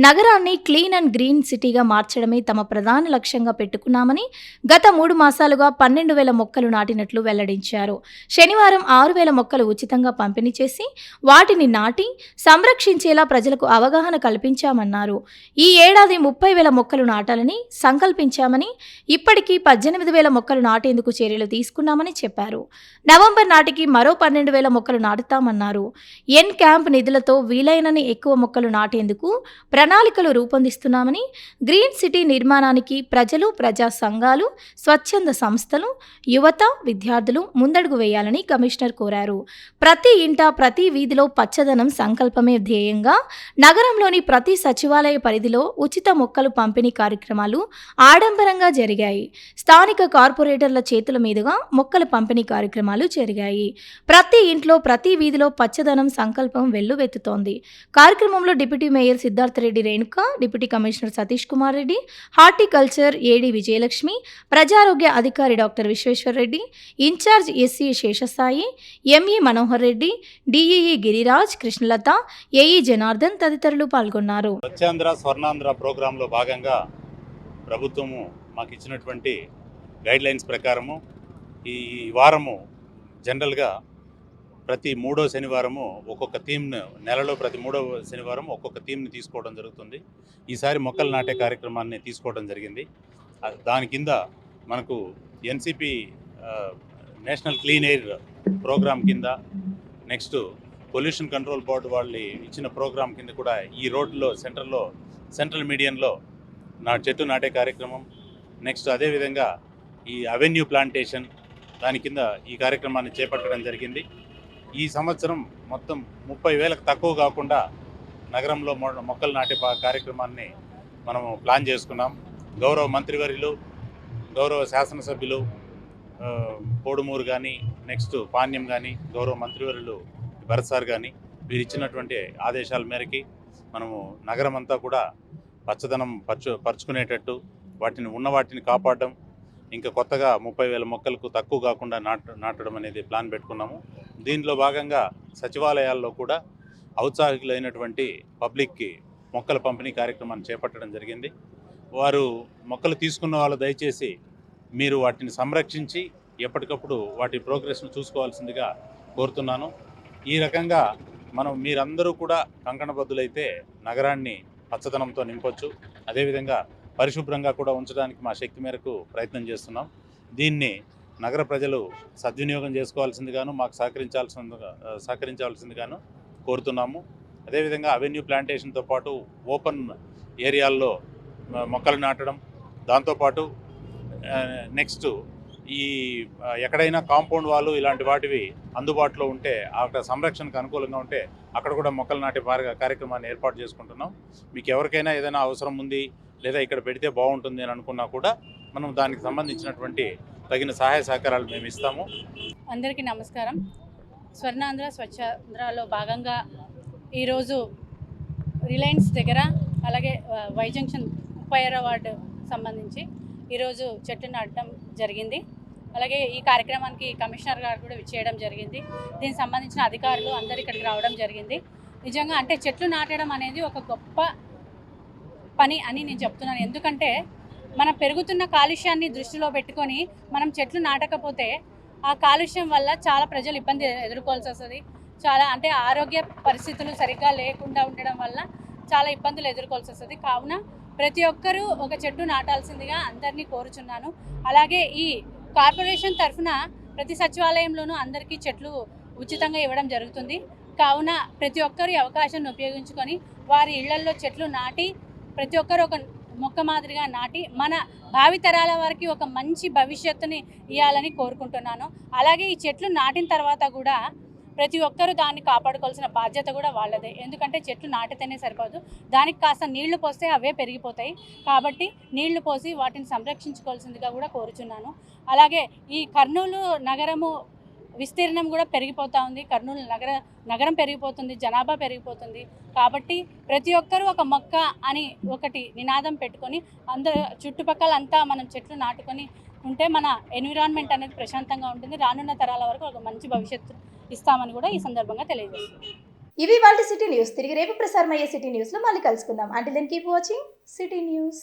నగరాన్ని క్లీన్ అండ్ గ్రీన్ సిటీగా మార్చడమే తమ ప్రధాన లక్ష్యంగా పెట్టుకున్నామని, గత 3 మాసాలుగా 12,000 మొక్కలు నాటినట్లు వెల్లడించారు. శనివారం 6,000 మొక్కలు ఉచితంగా పంపిణీ చేసి వాటిని నాటి సంరక్షించేలా ప్రజలకు అవగాహన కల్పించామన్నారు. ఈ ఏడాది 30,000 మొక్కలు నాటాలని సంకల్పించామని, ఇప్పటికీ 18,000 మొక్కలు నాటేందుకు చర్యలు తీసుకున్నామని చెప్పారు. నవంబర్ నాటికి మరో 12,000 మొక్కలు నాటుతామన్నారు. ఎన్ క్యాంప్ నిధులతో వీలైనన్ని ఎక్కువ మొక్కలు నాటేందుకు ప్రణాళికలు రూపొందిస్తున్నామని, గ్రీన్ సిటీ నిర్మాణానికి ప్రజలు, ప్రజా సంఘాలు, స్వచ్ఛంద సంస్థలు, యువత, విద్యార్థులు ముందడుగు వేయాలని కమిషనర్ కోరారు. ప్రతి ఇంట, ప్రతి వీధిలో పచ్చదనం సంకల్పమే ధ్యేయంగా నగరంలోని ప్రతి సచివాలయ పరిధిలో ఉచిత మొక్కలు పంపిణీ కార్యక్రమాలు ఆడంబరంగా జరిగాయి. స్థానిక కార్పొరేటర్ల చేతుల మీదుగా మొక్కల పంపిణీ కార్యక్రమాలు జరిగాయి. ప్రతి ఇంట్లో, ప్రతి వీధిలో పచ్చదనం సంకల్పం వెల్లువెత్తుతోంది. కార్యక్రమంలో deputy mayor Siddhartha Reddy Renuka, deputy commissioner Satish Kumar Reddy, horticulture AD Vijayalakshmi, ప్రజారోగ్య అధికారి doctor Visweswar Reddy, incharge SC Seshasai, ME Manohar Reddy, DEE Giriraj, Krishnalatha, AE Janardhan తదితరులు పాల్గొన్నారు. స్వచ్ఛాంధ్ర స్వర్ణాంధ్ర ప్రోగ్రాంలో భాగంగా ప్రభుత్వము మాకు ఇచ్చినటువంటి గైడ్ లైన్స్ ప్రకారము ఈ వారము జనరల్గా ప్రతి 3వ శనివారము ఒక్కొక్క థీమ్ను, నెలలో ప్రతి 3వ శనివారం ఒక్కొక్క థీమ్ని తీసుకోవడం జరుగుతుంది. ఈసారి మొక్కలు నాటే కార్యక్రమాన్ని తీసుకోవడం జరిగింది. దాని కింద మనకు NCP national clean air programme కింద, నెక్స్ట్ పొల్యూషన్ కంట్రోల్ బోర్డు వాళ్ళు ఇచ్చిన ప్రోగ్రామ్ కింద కూడా ఈ రోడ్లో సెంట్రల్ మీడియన్లో చెట్టు నాటే కార్యక్రమం, నెక్స్ట్ అదేవిధంగా ఈ అవెన్యూ ప్లాంటేషన్ దాని కింద ఈ కార్యక్రమాన్ని చేపట్టడం జరిగింది. ఈ సంవత్సరం మొత్తం 30,000కు తక్కువ కాకుండా నగరంలో మొక్కలు నాటే కార్యక్రమాన్ని మనము ప్లాన్ చేసుకున్నాం. గౌరవ మంత్రివర్యులు, గౌరవ శాసనసభ్యులు కోడుమూరు కానీ, నెక్స్ట్ పాణ్యం కానీ, గౌరవ మంత్రివర్యులు భరత్ సార్ కానీ వీరు ఇచ్చినటువంటి ఆదేశాల మేరకి మనము నగరం అంతా కూడా పచ్చదనం పరుచుకునేటట్టు వాటిని కాపాడడం, ఇంకా కొత్తగా 30,000 మొక్కలకు తక్కువ కాకుండా నాటడం అనేది ప్లాన్ పెట్టుకున్నాము. దీనిలో భాగంగా సచివాలయాల్లో కూడా ఔత్సాహికులైనటువంటి పబ్లిక్కి మొక్కల పంపిణీ కార్యక్రమాన్ని చేపట్టడం జరిగింది. వారు మొక్కలు తీసుకున్న వాళ్ళు దయచేసి మీరు వాటిని సంరక్షించి ఎప్పటికప్పుడు వాటి ప్రోగ్రెస్ను చూసుకోవాల్సిందిగా కోరుతున్నాను. ఈ రకంగా మీరందరూ కూడా కంకణబద్దులైతే నగరాన్ని పచ్చదనంతో నింపొచ్చు. అదేవిధంగా పరిశుభ్రంగా కూడా ఉంచడానికి మా శక్తి మేరకు ప్రయత్నం చేస్తున్నాం. దీన్ని నగర ప్రజలు సద్వినియోగం చేసుకోవాల్సిందిగాను మాకు సహకరించాల్సిందిగాను కోరుతున్నాము. అదేవిధంగా అవెన్యూ ప్లాంటేషన్తో పాటు ఓపెన్ ఏరియాల్లో మొక్కలు నాటడం, దాంతోపాటు నెక్స్ట్ ఎక్కడైనా కాంపౌండ్ వాళ్ళు ఇలాంటి వాటివి అందుబాటులో ఉంటే అక్కడ సంరక్షణకు అనుకూలంగా ఉంటే అక్కడ కూడా మొక్కలు నాటే కార్యక్రమాన్ని ఏర్పాటు చేసుకుంటున్నాం. మీకు ఎవరికైనా ఏదైనా అవసరం ఉంది లేదా ఇక్కడ పెడితే బాగుంటుంది అని అనుకున్నా కూడా మనం దానికి సంబంధించినటువంటి తగిన సహాయ సహకారాలు మేము ఇస్తాము. అందరికీ నమస్కారం. స్వర్ణాంధ్ర స్వచ్ఛాంధ్రలో భాగంగా ఈరోజు రిలయన్స్ దగ్గర అలాగే వై జంక్షన్ 36వ వార్డు సంబంధించి ఈరోజు చెట్లు నాటడం జరిగింది. అలాగే ఈ కార్యక్రమానికి కమిషనర్ గారు కూడా విచ్చేయడం జరిగింది. దీనికి సంబంధించిన అధికారులు అందరు ఇక్కడికి రావడం జరిగింది. నిజంగా అంటే చెట్లు నాటడం అనేది ఒక గొప్ప పని అని నేను చెప్తున్నాను. ఎందుకంటే మనం పెరుగుతున్న కాలుష్యాన్ని దృష్టిలో పెట్టుకొని మనం చెట్లు నాటకపోతే ఆ కాలుష్యం వల్ల చాలా ప్రజలు ఇబ్బంది ఎదుర్కోవాల్సి వస్తుంది. చాలా అంటే ఆరోగ్య పరిస్థితులు సరిగ్గా లేకుండా ఉండడం వల్ల చాలా ఇబ్బందులు ఎదుర్కోవాల్సి వస్తుంది. కావున ప్రతి ఒక్కరూ ఒక చెట్టు నాటాల్సిందిగా అందరినీ కోరుచున్నాను. అలాగే ఈ కార్పొరేషన్ తరఫున ప్రతి సచివాలయంలోనూ అందరికీ చెట్లు ఉచితంగా ఇవ్వడం జరుగుతుంది. కావున ప్రతి ఒక్కరు అవకాశాన్ని ఉపయోగించుకొని వారి ఇళ్లల్లో చెట్లు నాటి ప్రతి ఒక్కరు ఒక మొక్క మాదిరిగా నాటి మన భావితరాల వారికి ఒక మంచి భవిష్యత్తుని ఇవ్వాలని కోరుకుంటున్నాను. అలాగే ఈ చెట్లు నాటిన తర్వాత కూడా ప్రతి ఒక్కరూ దాన్ని కాపాడుకోవాల్సిన బాధ్యత కూడా వాళ్ళదే. ఎందుకంటే చెట్లు నాటితేనే సరిపోదు, దానికి కాస్త నీళ్లు పోస్తే అవే పెరిగిపోతాయి. కాబట్టి నీళ్లు పోసి వాటిని సంరక్షించుకోవాల్సిందిగా కూడా కోరుచున్నాను. అలాగే ఈ కర్నూలు నగరము విస్తీర్ణం కూడా పెరిగిపోతూ ఉంది. కర్నూలు నగరం పెరిగిపోతుంది, జనాభా పెరిగిపోతుంది. కాబట్టి ప్రతి ఒక్కరూ ఒక మొక్క అని ఒకటి నినాదం పెట్టుకొని అందరూ చుట్టుపక్కల అంతా మనం చెట్లు నాటుకొని ఉంటే మన ఎన్విరాన్మెంట్ అనేది ప్రశాంతంగా ఉంటుంది. రానున్న తరాల వరకు ఒక మంచి భవిష్యత్తు ఇస్తామని కూడా ఈ సందర్భంగా తెలియజేస్తుంది. ఇవి వాళ్ళ సిటీ న్యూస్. తిరిగి రేపు ప్రసారమయ్యే సిటీ న్యూస్లో మళ్ళీ కలుసుకుందాం. Until then keep watching city news.